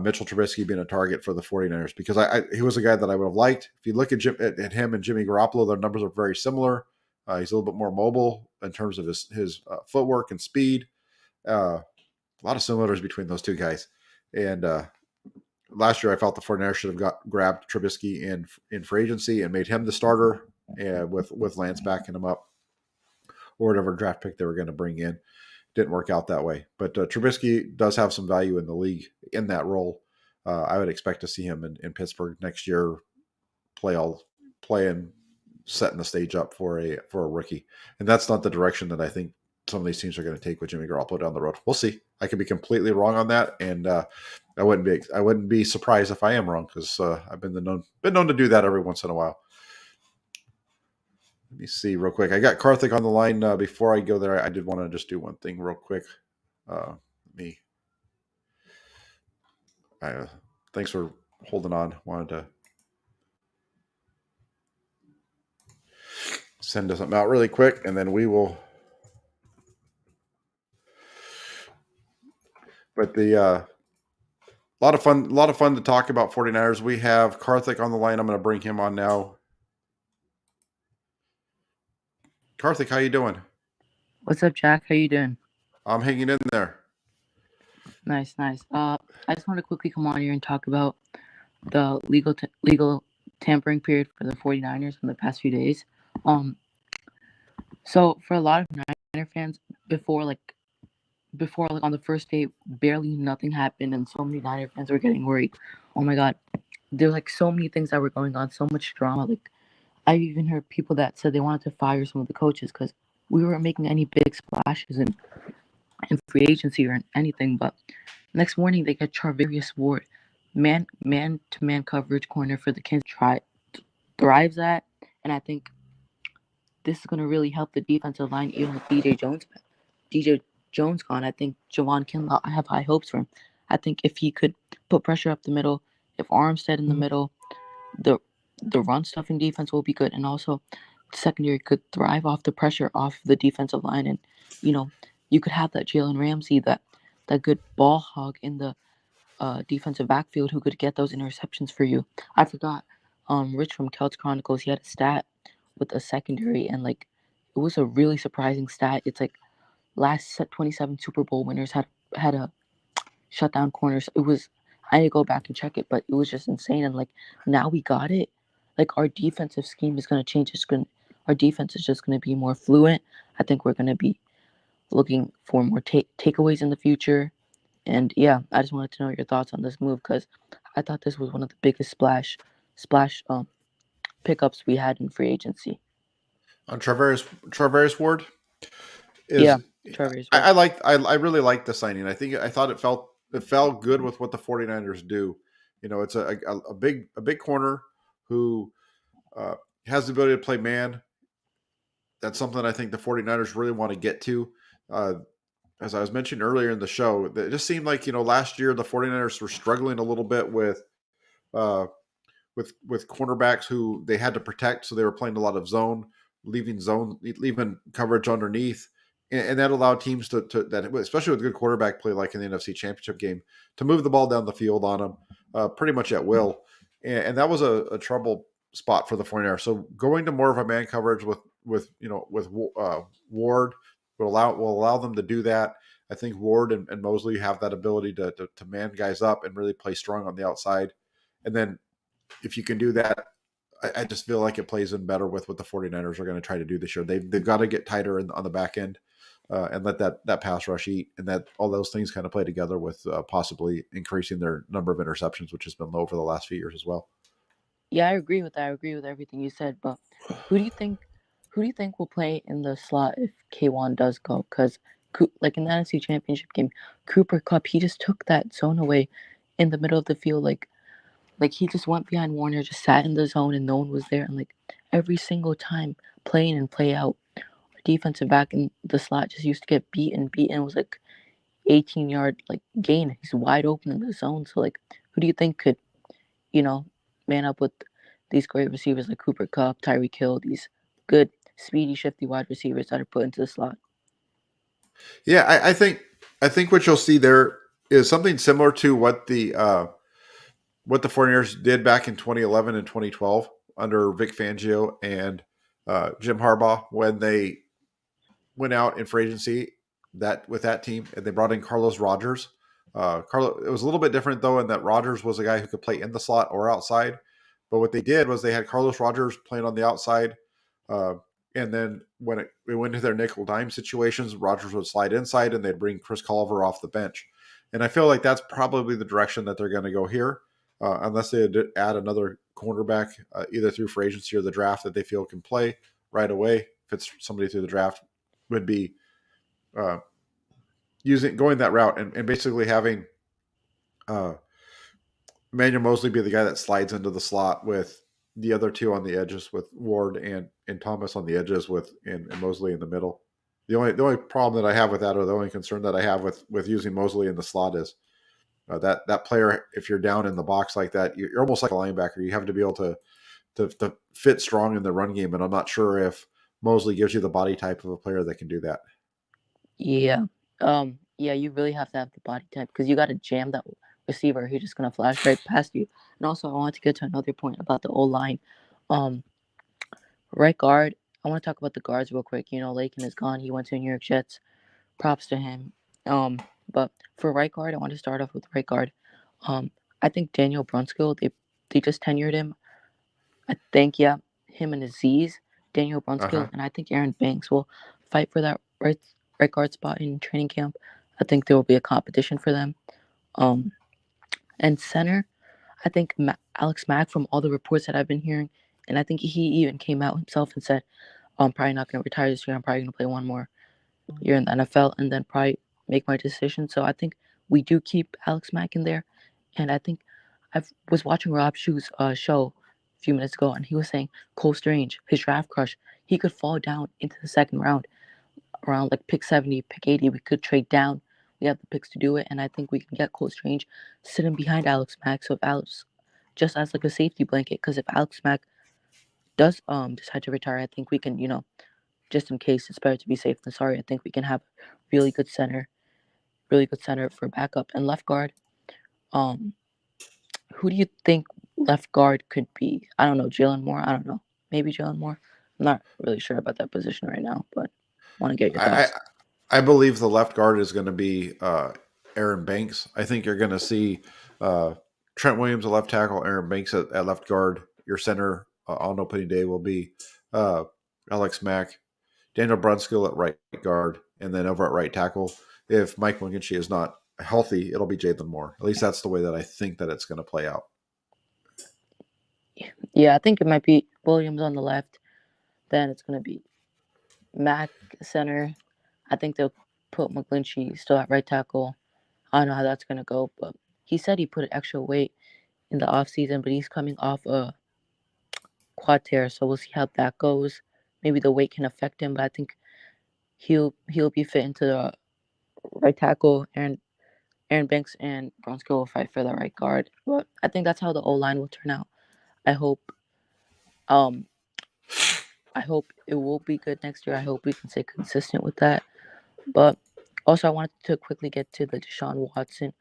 Mitchell Trubisky being a target for the 49ers because he was a guy that I would have liked. If you look at him and Jimmy Garoppolo, their numbers are very similar. He's a little bit more mobile in terms of his footwork and speed. A lot of similarities between those two guys. And last year, I felt the 49ers should have grabbed Trubisky in free agency and made him the starter with Lance backing him up or whatever draft pick they were going to bring in. Didn't work out that way. But Trubisky does have some value in the league in that role. I would expect to see him in Pittsburgh next year play and setting the stage up for a rookie. And that's not the direction that I think some of these teams are going to take with Jimmy Garoppolo down the road. We'll see. I could be completely wrong on that, and I wouldn't be surprised if I am wrong because I've been known to do that every once in a while. Let me see real quick. I got Karthik on the line. Before I go there, I did want to just do one thing real quick. Thanks for holding on. Wanted to send something out really quick, and then we will. But a lot of fun to talk about 49ers. We have Karthik on the line. I'm going to bring him on now. Karthik, how you doing? What's up, Jack? How you doing? I'm hanging in there. Nice. I just want to quickly come on here and talk about the legal tampering period for the 49ers in the past few days. So for a lot of Niner fans, before on the first day, barely nothing happened, and so many Niner fans were getting worried. Oh my God, there's so many things that were going on, so much drama. I've even heard people that said they wanted to fire some of the coaches because we weren't making any big splashes in free agency or anything. But next morning they get Charvarius Ward, man-to-man coverage corner for the Kansas thrives at, and I think this is going to really help the defensive line even with DJ Jones gone. I think Javon Kinlaw, I have high hopes for him. I think if he could put pressure up the middle, if Armstead in the middle, the run stuffing defense will be good, and also the secondary could thrive off the pressure off the defensive line, and you could have that Jalen Ramsey, that good ball hog in the defensive backfield who could get those interceptions for you. I forgot, Rich from Kelts Chronicles, he had a stat with a secondary, and it was a really surprising stat. It's last 27 Super Bowl winners had a shutdown corners. It was, I need to go back and check it, but it was just insane. And now we got it. Our defensive scheme is going to change. Our defense is just going to be more fluent. I think we're going to be looking for more takeaways in the future. And yeah, I just wanted to know your thoughts on this move because I thought this was one of the biggest splash pickups we had in free agency. On Charvarius Ward? Charvarius Ward. I really liked the signing. I thought it felt good with what the 49ers do. It's a big corner who has the ability to play man. That's something I think the 49ers really want to get to. As I was mentioning earlier in the show, it just seemed like, last year the 49ers were struggling a little bit with cornerbacks who they had to protect. So they were playing a lot of zone, leaving coverage underneath. And that allowed teams that, especially with good quarterback play, like in the NFC Championship game, to move the ball down the field on them pretty much at will. And that was a trouble spot for the 49ers. So going to more of a man coverage with Ward will allow them to do that. I think Ward and Mosley have that ability to man guys up and really play strong on the outside. And then if you can do that, I just feel like it plays in better with what the 49ers are going to try to do this year. They've got to get tighter on the back end. And let that pass rush eat, and that all those things kind of play together with possibly increasing their number of interceptions, which has been low for the last few years as well. Yeah, I agree with that. I agree with everything you said. But who do you think? Who do you think will play in the slot if K1 does go? Because like in the NFC Championship game, Cooper Cup, he just took that zone away in the middle of the field. Like he just went behind Warner, just sat in the zone, and no one was there. And like every single time, play in and play out, our defensive back in the slot just used to get beaten. It was like 18-yard like gain. He's wide open in the zone. So like, who do you think could, you know, man up with these great receivers like Cooper Cup, Tyreek Hill, these good, speedy, shifty wide receivers that are put into the slot? Yeah, I think what you'll see there is something similar to what the 49ers did back in 2011 and 2012 under Vic Fangio and Jim Harbaugh when they went out in free agency that with that team and they brought in Carlos Rogers. It was a little bit different though in that Rogers was a guy who could play in the slot or outside. But what they did was they had Carlos Rogers playing on the outside, uh, and then when it went to their nickel dime situations, Rogers would slide inside and they'd bring Chris Culliver off the bench. And I feel like that's probably the direction that they're going to go here, unless they add another cornerback either through free agency or the draft that they feel can play right away. If it's somebody through the draft, would be uh, going that route and basically having uh, Emmanuel Mosley be the guy that slides into the slot with the other two on the edges, with Ward and Thomas on the edges, and Mosley in the middle. The only problem that I have with that, or the only concern that I have with using Mosley in the slot, is that player. If you're down in the box like that, you're almost like a linebacker. You have to be able to fit strong in the run game, and I'm not sure if Mosley gives you the body type of a player that can do that. Yeah. Yeah, you really have to have the body type because you got to jam that receiver who's just gonna flash right past you. And also, I want to get to another point about the O line. Um, right guard. I want to talk about the guards real quick. Lakin is gone. He went to New York Jets. Props to him. But for right guard, I want to start off with right guard. I think Daniel Brunskill. They just tenured him. I think him and Aziz, Daniel Brunskill, and I think Aaron Banks will fight for that right guard spot in training camp. I think there will be a competition for them. And center, I think Alex Mack, from all the reports that I've been hearing, and I think he even came out himself and said, I'm probably not going to retire this year. I'm probably going to play one more year in the NFL and then probably make my decision. So I think we do keep Alex Mack in there. And I think I was watching Rob Shu's show a few minutes ago, and he was saying Cole Strange, his draft crush, he could fall down into the second round, around like pick 70, pick 80. We could trade down. We have the picks to do it, and I think we can get Cole Strange sitting behind Alex Mack. So if Alex, just as like a safety blanket, because if Alex Mack does decide to retire, I think we can, just in case, it's better to be safe than sorry. I think we can have really good center for backup. And left guard, who do you think left guard could be? I don't know, Jalen Moore. I don't know, maybe Jalen Moore. I'm not really sure about that position right now, but want to get your thoughts. I believe the left guard is going to be Aaron Banks. I think you're going to see Trent Williams at left tackle, Aaron Banks at left guard. Your center on opening day will be Alex Mack, Daniel Brunskill at right guard, and then over at right tackle, if Mike McGlinchey is not healthy, it'll be Jalen Moore. At least that's the way that I think that it's going to play out. Yeah, I think it might be Williams on the left. Then it's going to be Mack center. I think they'll put McGlinchey still at right tackle. I don't know how that's going to go, but he said he put extra weight in the offseason, but he's coming off a quad tear, so we'll see how that goes. Maybe the weight can affect him, but I think he'll be fit into the right tackle, and Aaron Banks and Bronskill will fight for the right guard. But I think that's how the O line will turn out. I hope it will be good next year. I hope we can stay consistent with that. But also, I wanted to quickly get to the Deshaun Watson.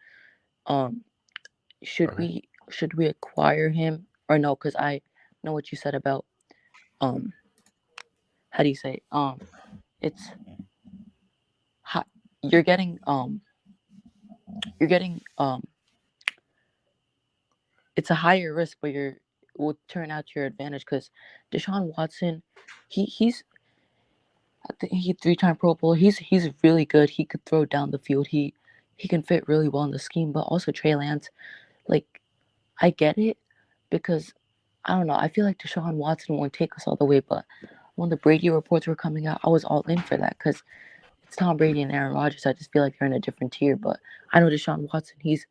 Should we acquire him or no? Because I know what you said about how do you say it's you're getting it's a higher risk, but will turn out to your advantage because Deshaun Watson, he's I think he 3-time Pro Bowl. He's really good. He could throw down the field. He can fit really well in the scheme, but also Trey Lance, like I get it because I don't know. I feel like Deshaun Watson won't take us all the way, but when the Brady reports were coming out, I was all in for that because it's Tom Brady and Aaron Rodgers. I just feel like they're in a different tier. But I know Deshaun Watson. He's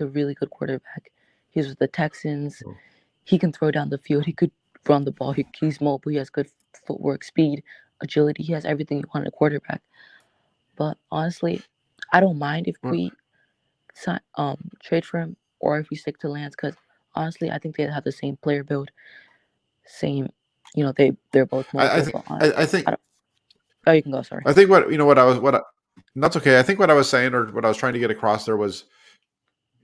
a really good quarterback. He's with the Texans. He can throw down the field. He could run the ball. He's mobile. He has good footwork, speed, agility. He has everything you want in a quarterback. But honestly, I don't mind if we trade for him or if we stick to Lance because honestly, I think they have the same player build, same. They're both I mobile. think But honestly, I think oh, you can go. Sorry. I think what that's okay. I think what I was saying or what I was trying to get across there was,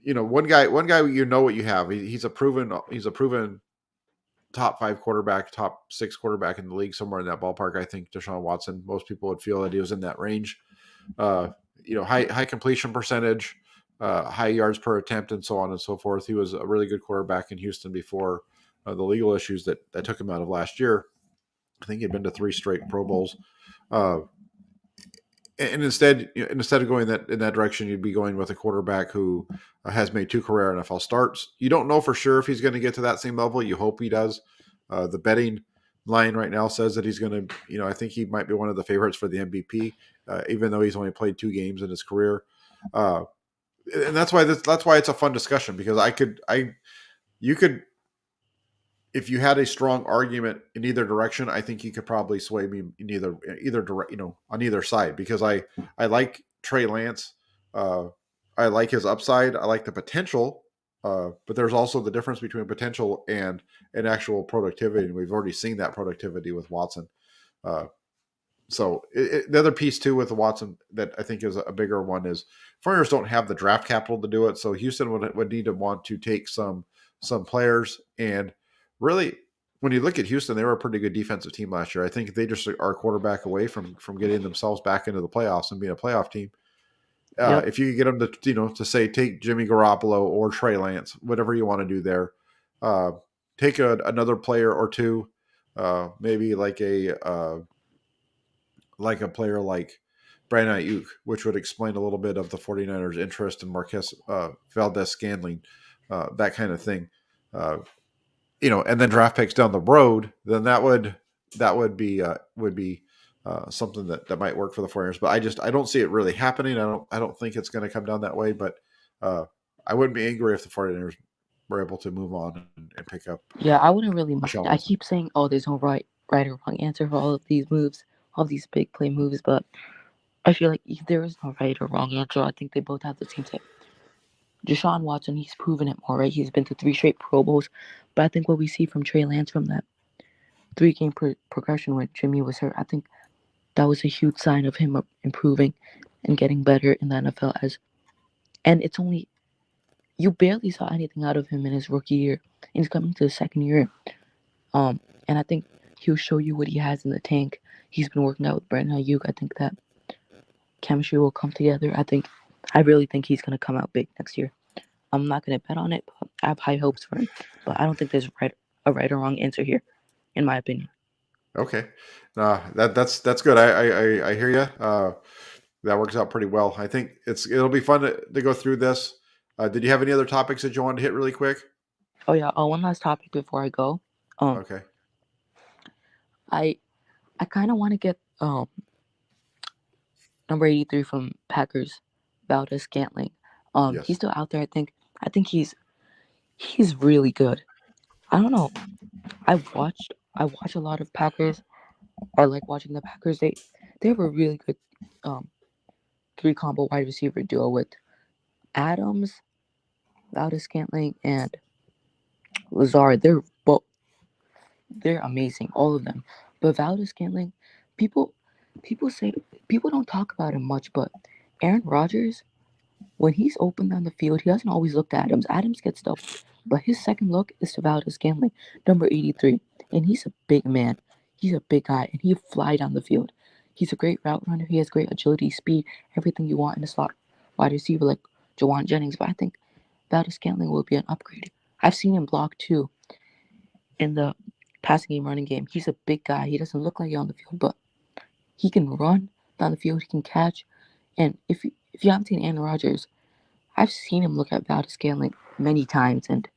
one guy what you have. He's a proven top 5 quarterback, top 6 quarterback in the league, somewhere in that ballpark. I think Deshaun Watson. Most people would feel that he was in that range. High completion percentage, high yards per attempt, and so on and so forth. He was a really good quarterback in Houston before the legal issues that took him out of last year. I think he'd been to 3 straight Pro Bowls. And instead of going in that direction, you'd be going with a quarterback who has made 2 career NFL starts. You don't know for sure if he's going to get to that same level. You hope he does. The betting line right now says that he's going to, I think he might be one of the favorites for the MVP, even though he's only played 2 games in his career. And that's why it's a fun discussion because you could, if you had a strong argument in either direction, I think you could probably sway me in either direct, on either side, because I like Trey Lance. I like his upside. I like the potential. But there's also the difference between potential and actual productivity. And we've already seen that productivity with Watson. So the other piece too with the Watson that I think is a bigger one is 49ers don't have the draft capital to do it. So Houston would need to want to take some players. And really, when you look at Houston, they were a pretty good defensive team last year. I think they just are a quarterback away from getting themselves back into the playoffs and being a playoff team. Yep. If you could get them to to say take Jimmy Garoppolo or Trey Lance, whatever you want to do there, take another player or two, maybe like a player like Brandon Ayuk, which would explain a little bit of the 49ers' interest in Marquez Valdez-Scantling, that kind of thing. And then draft picks down the road, then that would be something that might work for the 49ers. But I don't see it really happening. I don't think it's going to come down that way. But I wouldn't be angry if the 49ers were able to move on and pick up. Yeah, I wouldn't really mind. Deshaun I Watson. keep saying, oh, there's no right or wrong answer for all of these moves, all of these big play moves, but I feel like there is no right or wrong answer. I think they both have the same tip. Deshaun Watson, he's proven it more, right? He's been to 3 straight Pro Bowls, but I think what we see from Trey Lance from that 3-game progression when Jimmy was hurt, I think that was a huge sign of him improving and getting better in the NFL. And it's only, you barely saw anything out of him in his rookie year. And he's coming to his second year. And I think he'll show you what he has in the tank. He's been working out with Brandon Ayuk. I think that chemistry will come together. I really think he's going to come out big next year. I'm not going to bet on it, but I have high hopes for him. But I don't think there's a right or wrong answer here, in my opinion. Okay, that's good. I hear you. That works out pretty well. I think it'll be fun to go through this. Did you have any other topics that you wanted to hit really quick? Oh yeah. One last topic before I go. Okay. I kind of want to get number 83 from Packers, Valdez-Scantling. Yes. He's still out there. I think he's really good. I don't know. I watch a lot of Packers. I like watching the Packers. They have a really good 3-combo wide receiver duo with Adams, Valdez-Scantling, and Lazard. They're amazing, all of them. But Valdez-Scantling, people don't talk about him much, but Aaron Rodgers, when he's open down the field, he doesn't always look to Adams. Adams gets double, but his second look is to Valdez-Scantling, number 83, and he's a big man. He's a big guy, and he fly down the field. He's a great route runner. He has great agility, speed, everything you want in a slot wide receiver like Jawan Jennings. But I think Valdez-Scantling will be an upgrade. I've seen him block too in the passing game, running game. He's a big guy. He doesn't look like he's on the field, but he can run down the field. He can catch. And if you haven't seen Aaron Rodgers, I've seen him look at Valdez-Scantling many times, and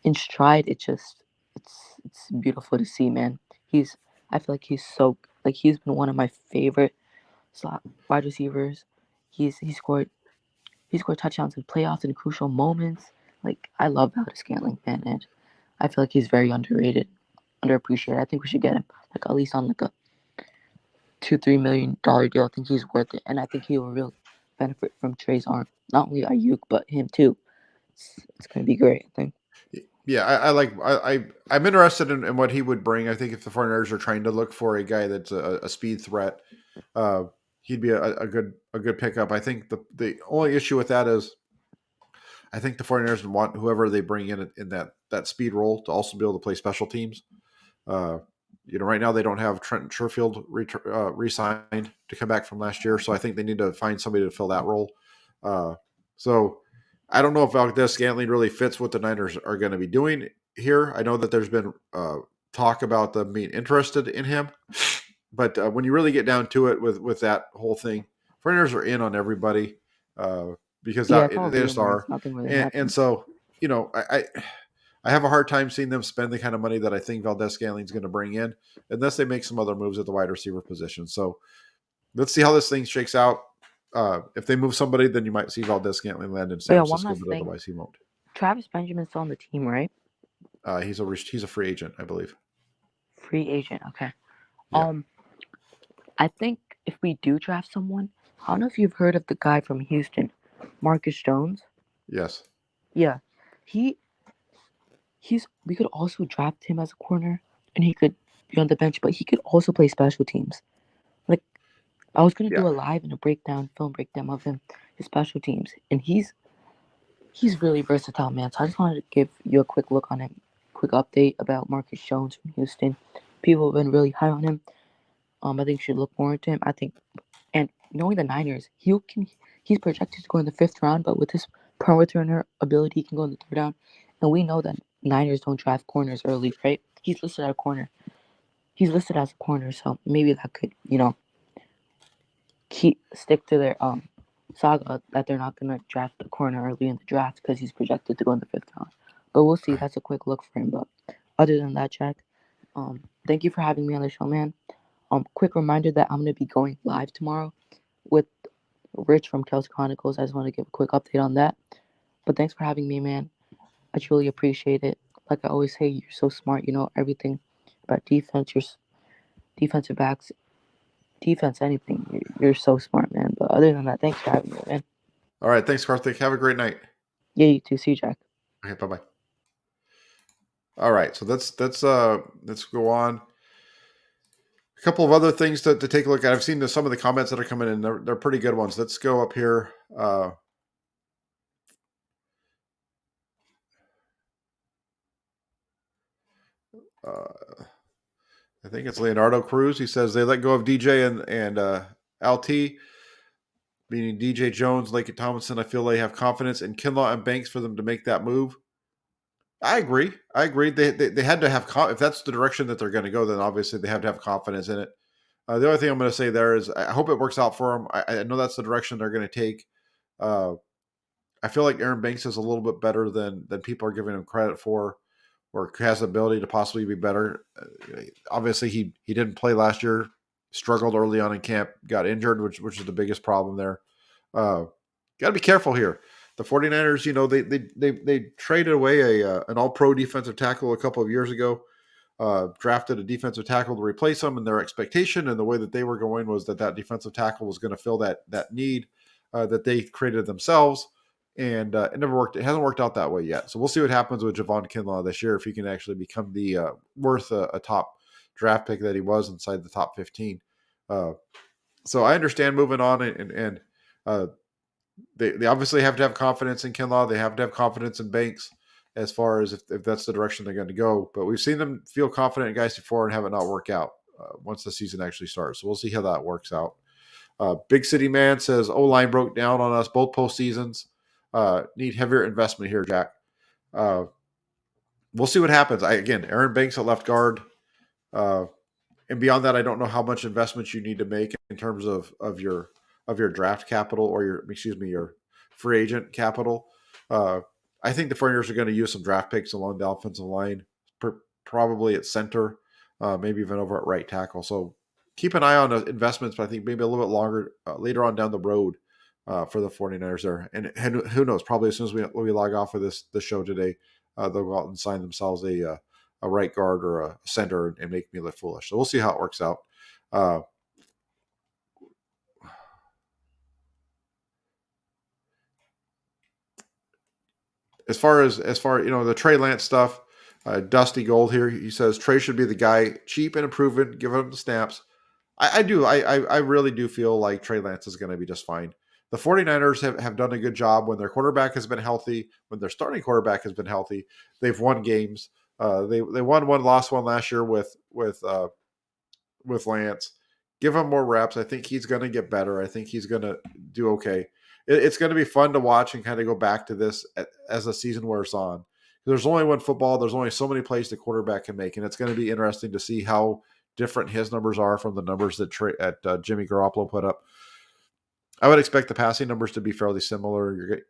in stride, it's it's beautiful to see, man. I feel like he's been one of my favorite wide receivers. He scored touchdowns in playoffs and crucial moments. Like I love Valdez Scantling, man, and I feel like he's very underrated, underappreciated. I think we should get him like at least on like a $2-3 million deal. I think he's worth it, and I think he will really benefit from Trey's arm. Not only Ayuk, but him too. It's gonna be great. I think. Yeah, I'm interested in what he would bring. I think if the 49ers are trying to look for a guy that's a speed threat, he'd be a good pickup. I think the only issue with that is I think the 49ers want whoever they bring in that speed role to also be able to play special teams. Right now they don't have Trenton Sherfield re-signed to come back from last year, so I think they need to find somebody to fill that role. So I don't know if Valdez Scantling really fits what the Niners are going to be doing here. I know that there's been talk about them being interested in him, but when you really get down to it with that whole thing, 49ers are in on everybody because Yeah, they just are. Nothing really And happened. so, I have a hard time seeing them spend the kind of money that I think Valdez Scantling's going to bring in, unless they make some other moves at the wide receiver position. So let's see how this thing shakes out. If they move somebody, then you might see Valdez Scantling land in San one Francisco, last but thing. otherwise he won't. Travis Benjamin's still on the team, right? He's a free agent, I believe. Free agent. Okay. Yeah. I think if we do draft someone, I don't know if you've heard of the guy from Houston, Marcus Jones. Yes. Yeah, we could also draft him as a corner, and he could be on the bench, but he could also play special teams. Like I was gonna do a live and a film breakdown of him, his special teams, and he's really versatile, man. So I just wanted to give you a quick look on him, quick update about Marcus Jones from Houston. People have been really high on him. I think you should look more into him. I think, and knowing the Niners, he's projected to go in the 5th round, but with his punt returner ability, he can go in the 3rd round. And we know that Niners don't draft corners early, right? He's listed as a corner. So maybe that could, stick to their saga that they're not gonna draft the corner early in the draft because he's projected to go in the 5th round. But we'll see. That's a quick look for him. But other than that, Jack, thank you for having me on the show, man. Quick reminder that I'm gonna be going live tomorrow with Rich from Kelsey Chronicles. I just want to give a quick update on that. But thanks for having me, man. I truly appreciate it. Like I always say, you're so smart. You know everything about defense, your defensive backs, defense, anything. You're so smart, man. But other than that, thanks for having me, man. All right. Thanks, Karthik. Have a great night. Yeah, you too. See you, Jack. Okay. Bye-bye. All right. So let's go on. A couple of other things to take a look at. I've seen some of the comments that are coming in. They're pretty good ones. Let's go up here. I think it's Leonardo Cruz. He says they let go of DJ and LT, meaning DJ Jones, Lake and Tomlinson. I feel they have confidence in Kinlaw and Banks for them to make that move. I agree. They had to have if that's the direction that they're going to go, then obviously they have to have confidence in it. The only thing I'm going to say there is I hope it works out for them. I know that's the direction they're going to take. I feel like Aaron Banks is a little bit better than people are giving him credit for, or has the ability to possibly be better. Obviously, he didn't play last year, struggled early on in camp, got injured, which is the biggest problem there. Got to be careful here. The 49ers, they traded away an all-pro defensive tackle a couple of years ago, drafted a defensive tackle to replace him, and their expectation and the way that they were going was that defensive tackle was going to fill that need that they created themselves, and it never worked. It hasn't worked out that way yet. So we'll see what happens with Javon Kinlaw this year if he can actually become the worth a top draft pick that he was inside the top 15. So I understand moving on, and they obviously have to have confidence in Kinlaw. They have to have confidence in Banks as far as if that's the direction they're going to go. But we've seen them feel confident in guys before and have it not work out once the season actually starts. So we'll see how that works out. Big City Man says, O-line broke down on us both postseasons. Need heavier investment here, Jack. We'll see what happens. Aaron Banks at left guard. And beyond that, I don't know how much investment you need to make in terms of your draft capital or your free agent capital. I think the 49ers are going to use some draft picks along the offensive line, probably at center, maybe even over at right tackle. So keep an eye on the investments, but I think maybe a little bit longer later on down the road for the 49ers there. And who knows, probably as soon as we log off of this show today, they'll go out and sign themselves a right guard or a center and make me look foolish. So we'll see how it works out. As far the Trey Lance stuff, Dusty Gold here, he says Trey should be the guy, cheap and improving, give him the snaps. I really do feel like Trey Lance is going to be just fine. The 49ers have done a good job when their quarterback has been healthy, when their starting quarterback has been healthy. They've won games. They won one, lost one last year with Lance. Give him more reps. I think he's going to get better. I think he's going to do okay. It's going to be fun to watch and kind of go back to this as the season wears on. There's only one football. There's only so many plays the quarterback can make, and it's going to be interesting to see how different his numbers are from the numbers that Jimmy Garoppolo put up. I would expect the passing numbers to be fairly similar.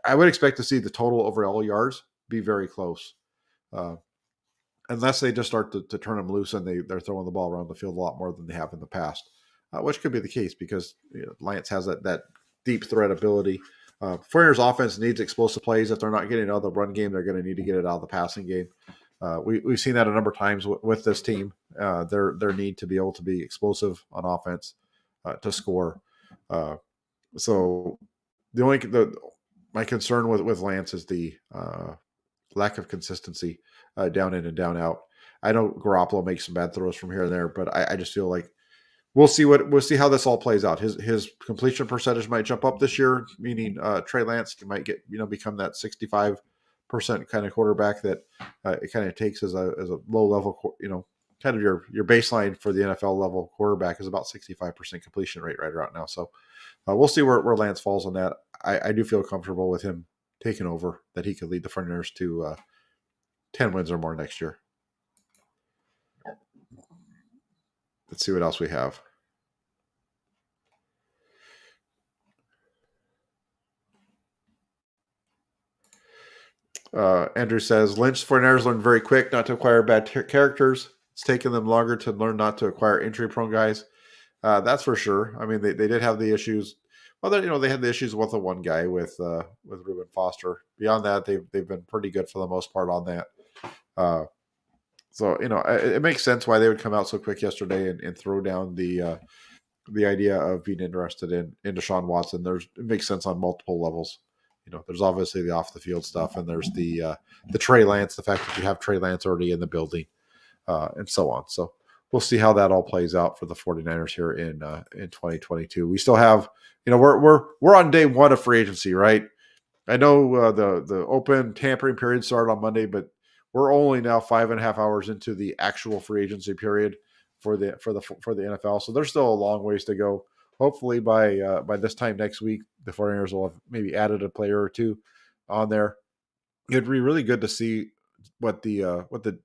I would expect to see the total overall yards be very close, unless they just start to turn them loose and they're throwing the ball around the field a lot more than they have in the past, which could be the case because Lance has that deep threat ability. 49ers offense needs explosive plays. If they're not getting it out of the run game, they're going to need to get it out of the passing game. We've seen that a number of times with this team. Their need to be able to be explosive on offense to score. So my concern with Lance is the lack of consistency down in and down out. I know Garoppolo makes some bad throws from here and there, but I just feel like we'll see how this all plays out. His completion percentage might jump up this year, meaning Trey Lance might get become that 65% kind of quarterback that it kind of takes as a low level, kind of your baseline for the NFL level quarterback is about 65% completion rate right around now. So we'll see where Lance falls on that. I do feel comfortable with him taking over, that he could lead the 49ers to 10 wins or more next year. Let's see what else we have. Andrew says, Lynch 49ers learned very quick not to acquire bad characters. It's taken them longer to learn not to acquire injury-prone guys. That's for sure. I mean, they did have the issues. Well, they had the issues with the one guy with Reuben Foster. Beyond that, they've been pretty good for the most part on that. So it makes sense why they would come out so quick yesterday and throw down the idea of being interested in Deshaun Watson. It makes sense on multiple levels. There's obviously the off the field stuff, and there's the Trey Lance, the fact that you have Trey Lance already in the building, and so on. So we'll see how that all plays out for the 49ers here in 2022. We still have, we're on day one of free agency, right? I know the open tampering period started on Monday, but we're only now 5.5 hours into the actual free agency period for the NFL. So there's still a long ways to go. Hopefully by this time next week, the 49ers will have maybe added a player or two on there. It'd be really good to see what the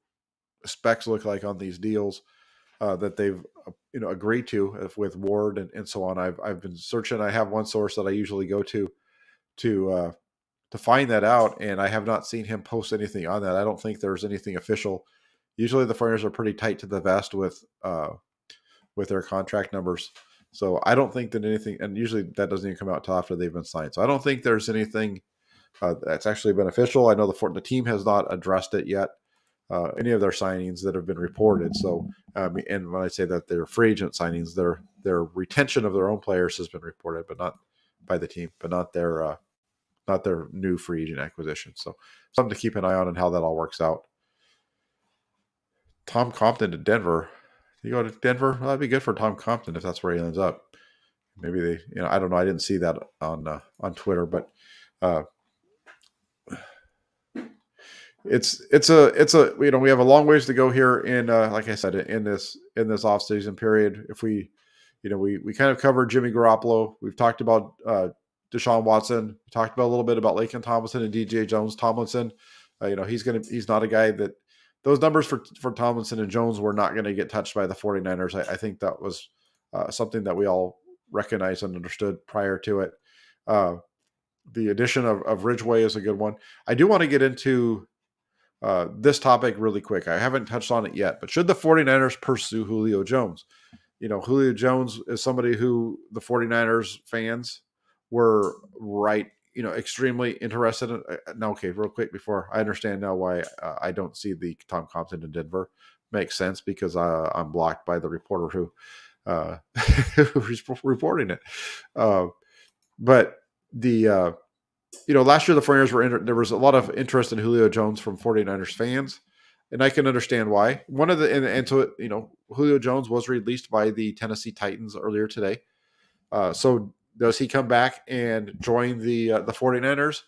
specs look like on these deals that they've agreed to with Ward and so on. I've been searching. I have one source that I usually go to find that out, and I have not seen him post anything on that. I don't think there's anything official. Usually the 49ers are pretty tight to the vest with their contract numbers. So I don't think that anything, and usually that doesn't even come out until after they've been signed. So I don't think there's anything that's actually beneficial. I know the team has not addressed it yet, any of their signings that have been reported. So, and when I say that they're free agent signings, their retention of their own players has been reported, but not by the team, but not their new free agent acquisition. So something to keep an eye on and how that all works out. Tom Compton to Denver. You go to Denver? Well, that'd be good for Tom Compton if that's where he ends up. Maybe they, I don't know. I didn't see that on Twitter, but it's a we have a long ways to go here in like I said in this off season period. If we kind of covered Jimmy Garoppolo. We've talked about Deshaun Watson. We talked about a little bit about Laken Tomlinson and DJ Jones. Tomlinson, he's not a guy that. Those numbers for Tomlinson and Jones were not going to get touched by the 49ers. I think that was something that we all recognized and understood prior to it. The addition of Ridgeway is a good one. I do want to get into this topic really quick. I haven't touched on it yet, but should the 49ers pursue Julio Jones? Julio Jones is somebody who the 49ers fans were extremely interested in. Now, okay, real quick before I understand now why I don't see the Tom Compton in Denver. Makes sense because I'm blocked by the reporter who's reporting it. But the last year the 49ers there was a lot of interest in Julio Jones from 49ers fans. And I can understand why. One of the and so Julio Jones was released by the Tennessee Titans earlier today. So does he come back and join the 49ers?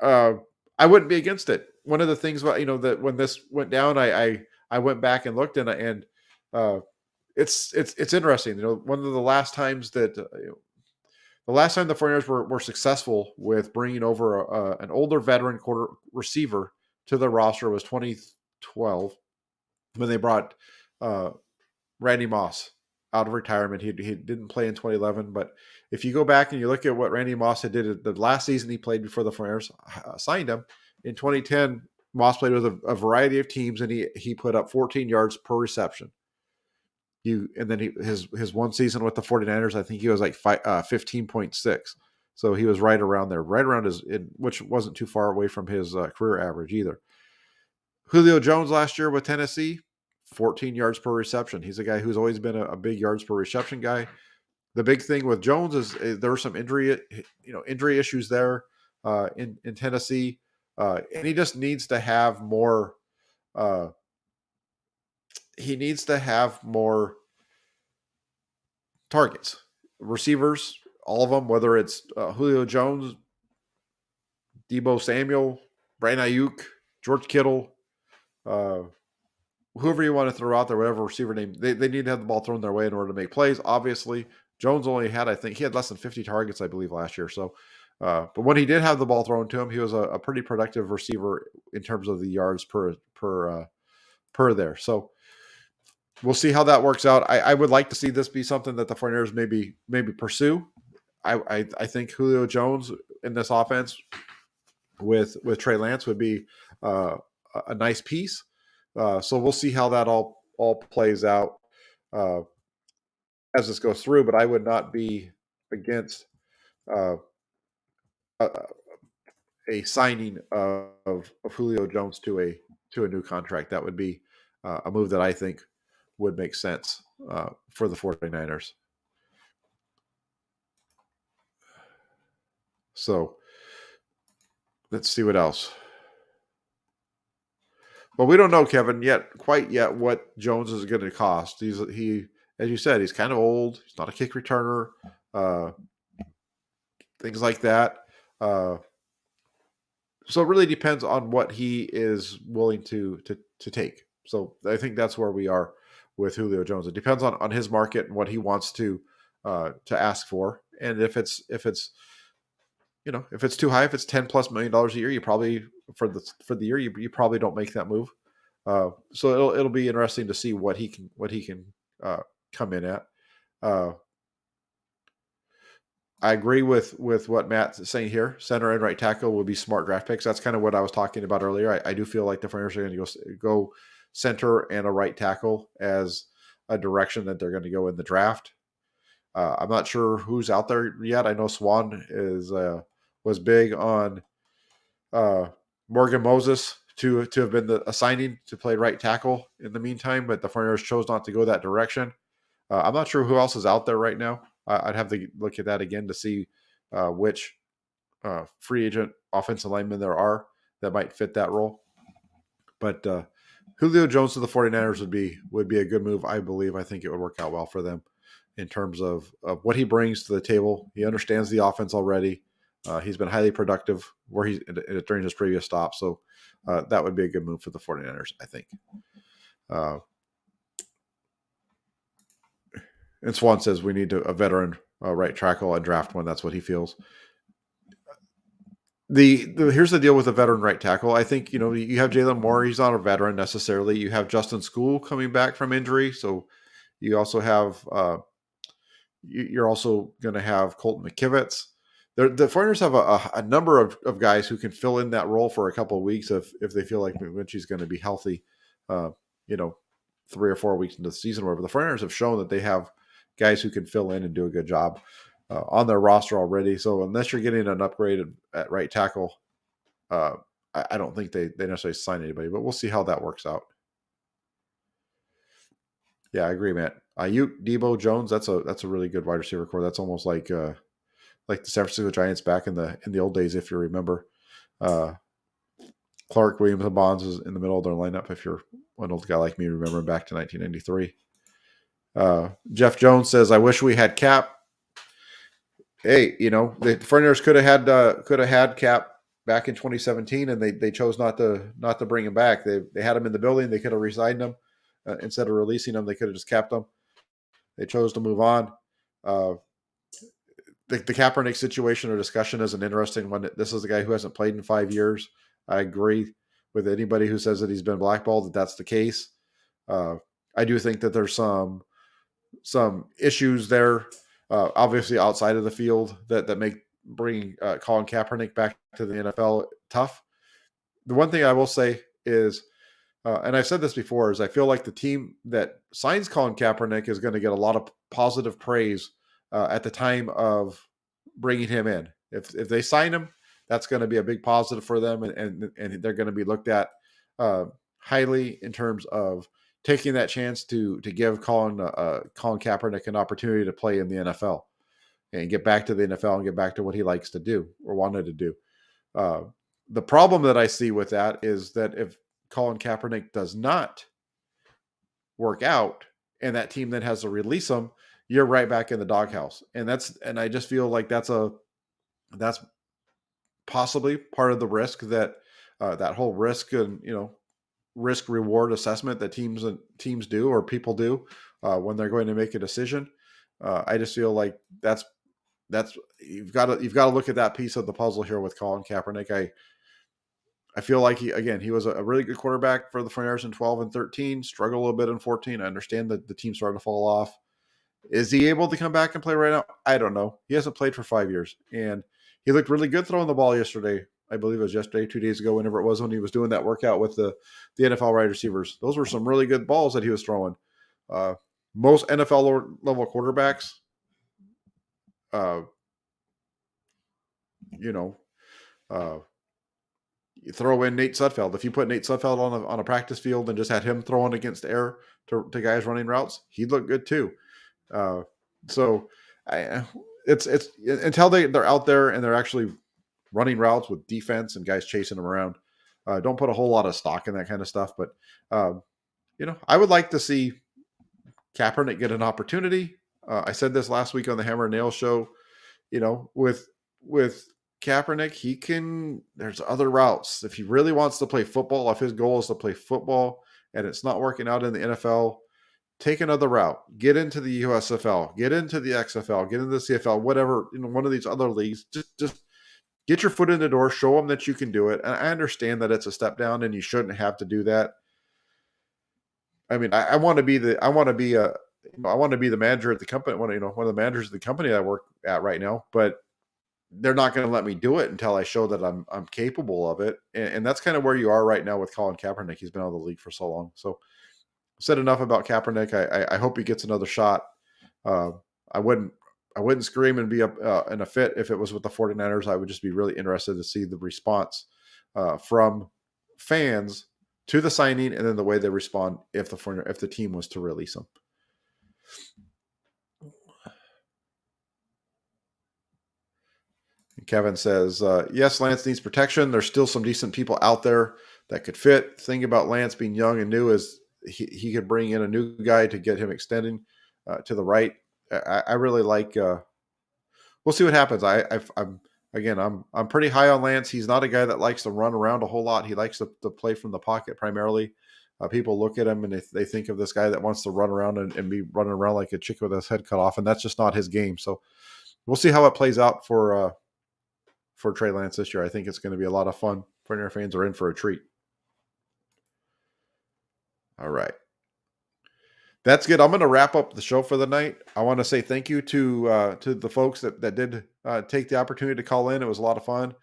I wouldn't be against it. One of the things about that when this went down, I went back and looked and it's interesting. One of the last times that the last time the 49ers were successful with bringing over an older veteran quarter receiver to the roster was 2012 when they brought Randy Moss out of retirement. He didn't play in 2011, but if you go back and you look at what Randy Moss had did the last season he played before the 49ers signed him, in 2010, Moss played with a variety of teams and he put up 14 yards per reception. And then his one season with the 49ers, I think he was like 15.6. So he was right around there, which wasn't too far away from his career average either. Julio Jones last year with Tennessee, 14 yards per reception. He's a guy who's always been a big yards per reception guy. The big thing with Jones is there were some injury issues there in Tennessee, and he just needs to have more. He needs to have more targets, receivers, all of them, whether it's Julio Jones, Deebo Samuel, Brandon Ayuk, George Kittle, whoever you want to throw out there, whatever receiver name, they need to have the ball thrown their way in order to make plays. Obviously, Jones only had, I think he had less than 50 targets, I believe, last year. So, but when he did have the ball thrown to him, he was a pretty productive receiver in terms of the yards per there. So we'll see how that works out. I would like to see this be something that the 49ers maybe pursue. I think Julio Jones in this offense with Trey Lance would be a nice piece. So we'll see how that all plays out as this goes through. But I would not be against a signing of Julio Jones to a new contract. That would be a move that I think would make sense for the 49ers. So let's see what else. Well, we don't know, Kevin, quite yet what Jones is going to cost. He, as you said, he's kind of old. He's not a kick returner. Things like that. So it really depends on what he is willing to take. So I think that's where we are with Julio Jones. It depends on his market and what he wants to ask for. And if it's too high, if it's $10+ million a year, you probably for the year you probably don't make that move. So it'll be interesting to see what he can come in at. I agree with what Matt's saying here. Center and right tackle will be smart draft picks. That's kind of what I was talking about earlier. I do feel like the 49ers are going to go center and a right tackle as a direction that they're going to go in the draft. I'm not sure who's out there yet. I know Swan was big on Morgan Moses to have been the signing to play right tackle in the meantime, but the 49ers chose not to go that direction. I'm not sure who else is out there right now. I'd have to look at that again to see which free agent offensive linemen there are that might fit that role. But Julio Jones to the 49ers would be a good move, I believe. I think it would work out well for them in terms of what he brings to the table. He understands the offense already. He's been highly productive during his previous stop. So that would be a good move for the 49ers, I think. And Swan says we need a veteran right tackle and draft one. That's what he feels. Here's the deal with a veteran right tackle. I think, you have Jalen Moore. He's not a veteran necessarily. You have Justin School coming back from injury. So you also have you're also going to have Colton McKivitz. The 49ers have a number of guys who can fill in that role for a couple of weeks if they feel like McGlinchey's going to be healthy, 3 or 4 weeks into the season or whatever. The 49ers have shown that they have guys who can fill in and do a good job on their roster already. So unless you're getting an upgrade at right tackle, I don't think they necessarily sign anybody, but we'll see how that works out. Yeah, I agree, Matt. Ayuk, Debo, Jones, that's a really good wide receiver core. That's almost like the San Francisco Giants back in the old days, if you remember. Clark, Williams, and Bonds is in the middle of their lineup. If you're an old guy like me, remembering back to 1993. Jeff Jones says, "I wish we had Cap." Hey, the 49ers could have had Cap back in 2017, and they chose not to bring him back. They had him in the building. They could have re-signed him instead of releasing him. They could have just kept him. They chose to move on. The Kaepernick situation or discussion is an interesting one. This is a guy who hasn't played in 5 years. I agree with anybody who says that he's been blackballed, that's the case. I do think that there's some issues there, obviously outside of the field, that make bringing Colin Kaepernick back to the NFL tough. The one thing I will say is, and I've said this before, is I feel like the team that signs Colin Kaepernick is going to get a lot of positive praise at the time of bringing him in. If they sign him, that's going to be a big positive for them, and they're going to be looked at highly in terms of taking that chance to give Colin Kaepernick an opportunity to play in the NFL and get back to the NFL and get back to what he likes to do or wanted to do. The problem that I see with that is that if Colin Kaepernick does not work out and that team then has to release him, you're right back in the doghouse. And I just feel like that's possibly part of the risk that that whole risk and risk reward assessment that teams do or people do when they're going to make a decision. I just feel like that's you've got to look at that piece of the puzzle here with Colin Kaepernick. I feel like he was a really good quarterback for the 49ers in 12 and 13, struggled a little bit in 14. I understand that the team started to fall off. Is he able to come back and play right now? I don't know. He hasn't played for 5 years, and he looked really good throwing the ball yesterday. I believe it was yesterday, 2 days ago, whenever it was, when he was doing that workout with the NFL wide receivers. Those were some really good balls that he was throwing. Most NFL level quarterbacks, you throw in Nate Sudfeld. If you put Nate Sudfeld on a practice field and just had him throwing against air to guys running routes, he'd look good too. It's until they're out there and they're actually running routes with defense and guys chasing them around. Don't put a whole lot of stock in that kind of stuff. But I would like to see Kaepernick get an opportunity. I said this last week on the Hammer and Nail show. With Kaepernick, there's other routes. If he really wants to play football, if his goal is to play football and it's not working out in the NFL, take another route. Get into the USFL, get into the XFL, get into the CFL, whatever, one of these other leagues. Just get your foot in the door, show them that you can do it. And I understand that it's a step down and you shouldn't have to do that. I mean, I want to be the manager at the company, one of the managers of the company I work at right now, but they're not going to let me do it until I show that I'm capable of it. And that's kind of where you are right now with Colin Kaepernick. He's been out of the league for so long. So I've said enough about Kaepernick. I hope he gets another shot. I wouldn't scream and be in a fit if it was with the 49ers. I would just be really interested to see the response from fans to the signing, and then the way they respond if the team was to release him. Kevin says, yes, Lance needs protection. There's still some decent people out there that could fit. The thing about Lance being young and new is he could bring in a new guy to get him extending to the right. I really like. We'll see what happens. I'm pretty high on Lance. He's not a guy that likes to run around a whole lot. He likes to play from the pocket primarily. People look at him and they think of this guy that wants to run around and be running around like a chicken with his head cut off, and that's just not his game. So we'll see how it plays out for Trey Lance this year. I think it's going to be a lot of fun. 49er fans are in for a treat. All right. That's good. I'm going to wrap up the show for the night. I want to say thank you to the folks that did take the opportunity to call in. It was a lot of fun.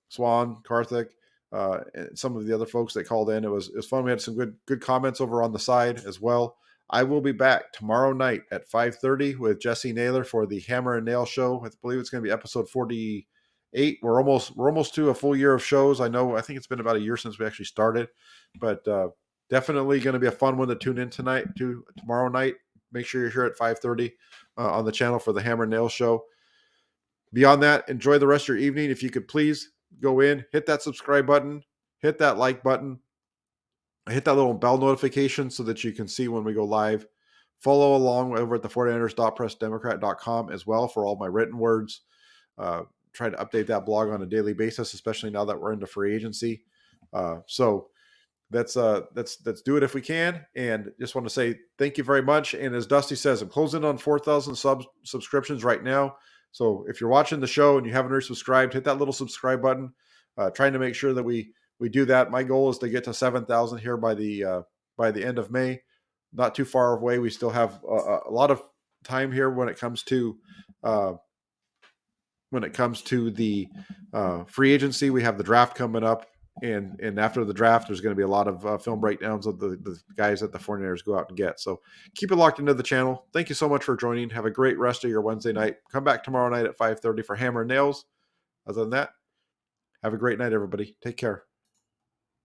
Swan, Karthik, and some of the other folks that called in. It was fun. We had some good comments over on the side as well. I will be back tomorrow night at 5:30 with Jesse Naylor for the Hammer and Nail show. I believe it's going to be episode 48. We're almost to a full year of shows. I think it's been about a year since we actually started, but definitely going to be a fun one to tune in tomorrow night. Make sure you're here at 5:30 on the channel for the Hammer and Nail show. Beyond that, enjoy the rest of your evening. If you could please go in, hit that subscribe button, hit that like button, hit that little bell notification so that you can see when we go live. Follow along over at the 49ers.pressdemocrat.com as well for all my written words. Try to update that blog on a daily basis, especially now that we're into free agency. So let's do it if we can. And just want to say thank you very much. And as Dusty says, I'm closing on 4,000 subscriptions right now. So if you're watching the show and you haven't already subscribed, hit that little subscribe button. Trying to make sure that we do that. My goal is to get to 7,000 here by the end of May. Not too far away. We still have a lot of time here when it comes to the free agency. We have the draft coming up, and after the draft, there's going to be a lot of film breakdowns of the guys that the 49ers go out and get. So keep it locked into the channel. Thank you so much for joining. Have a great rest of your Wednesday night. Come back tomorrow night at 5:30 for Hammer and Nails. Other than that, have a great night, everybody. Take care.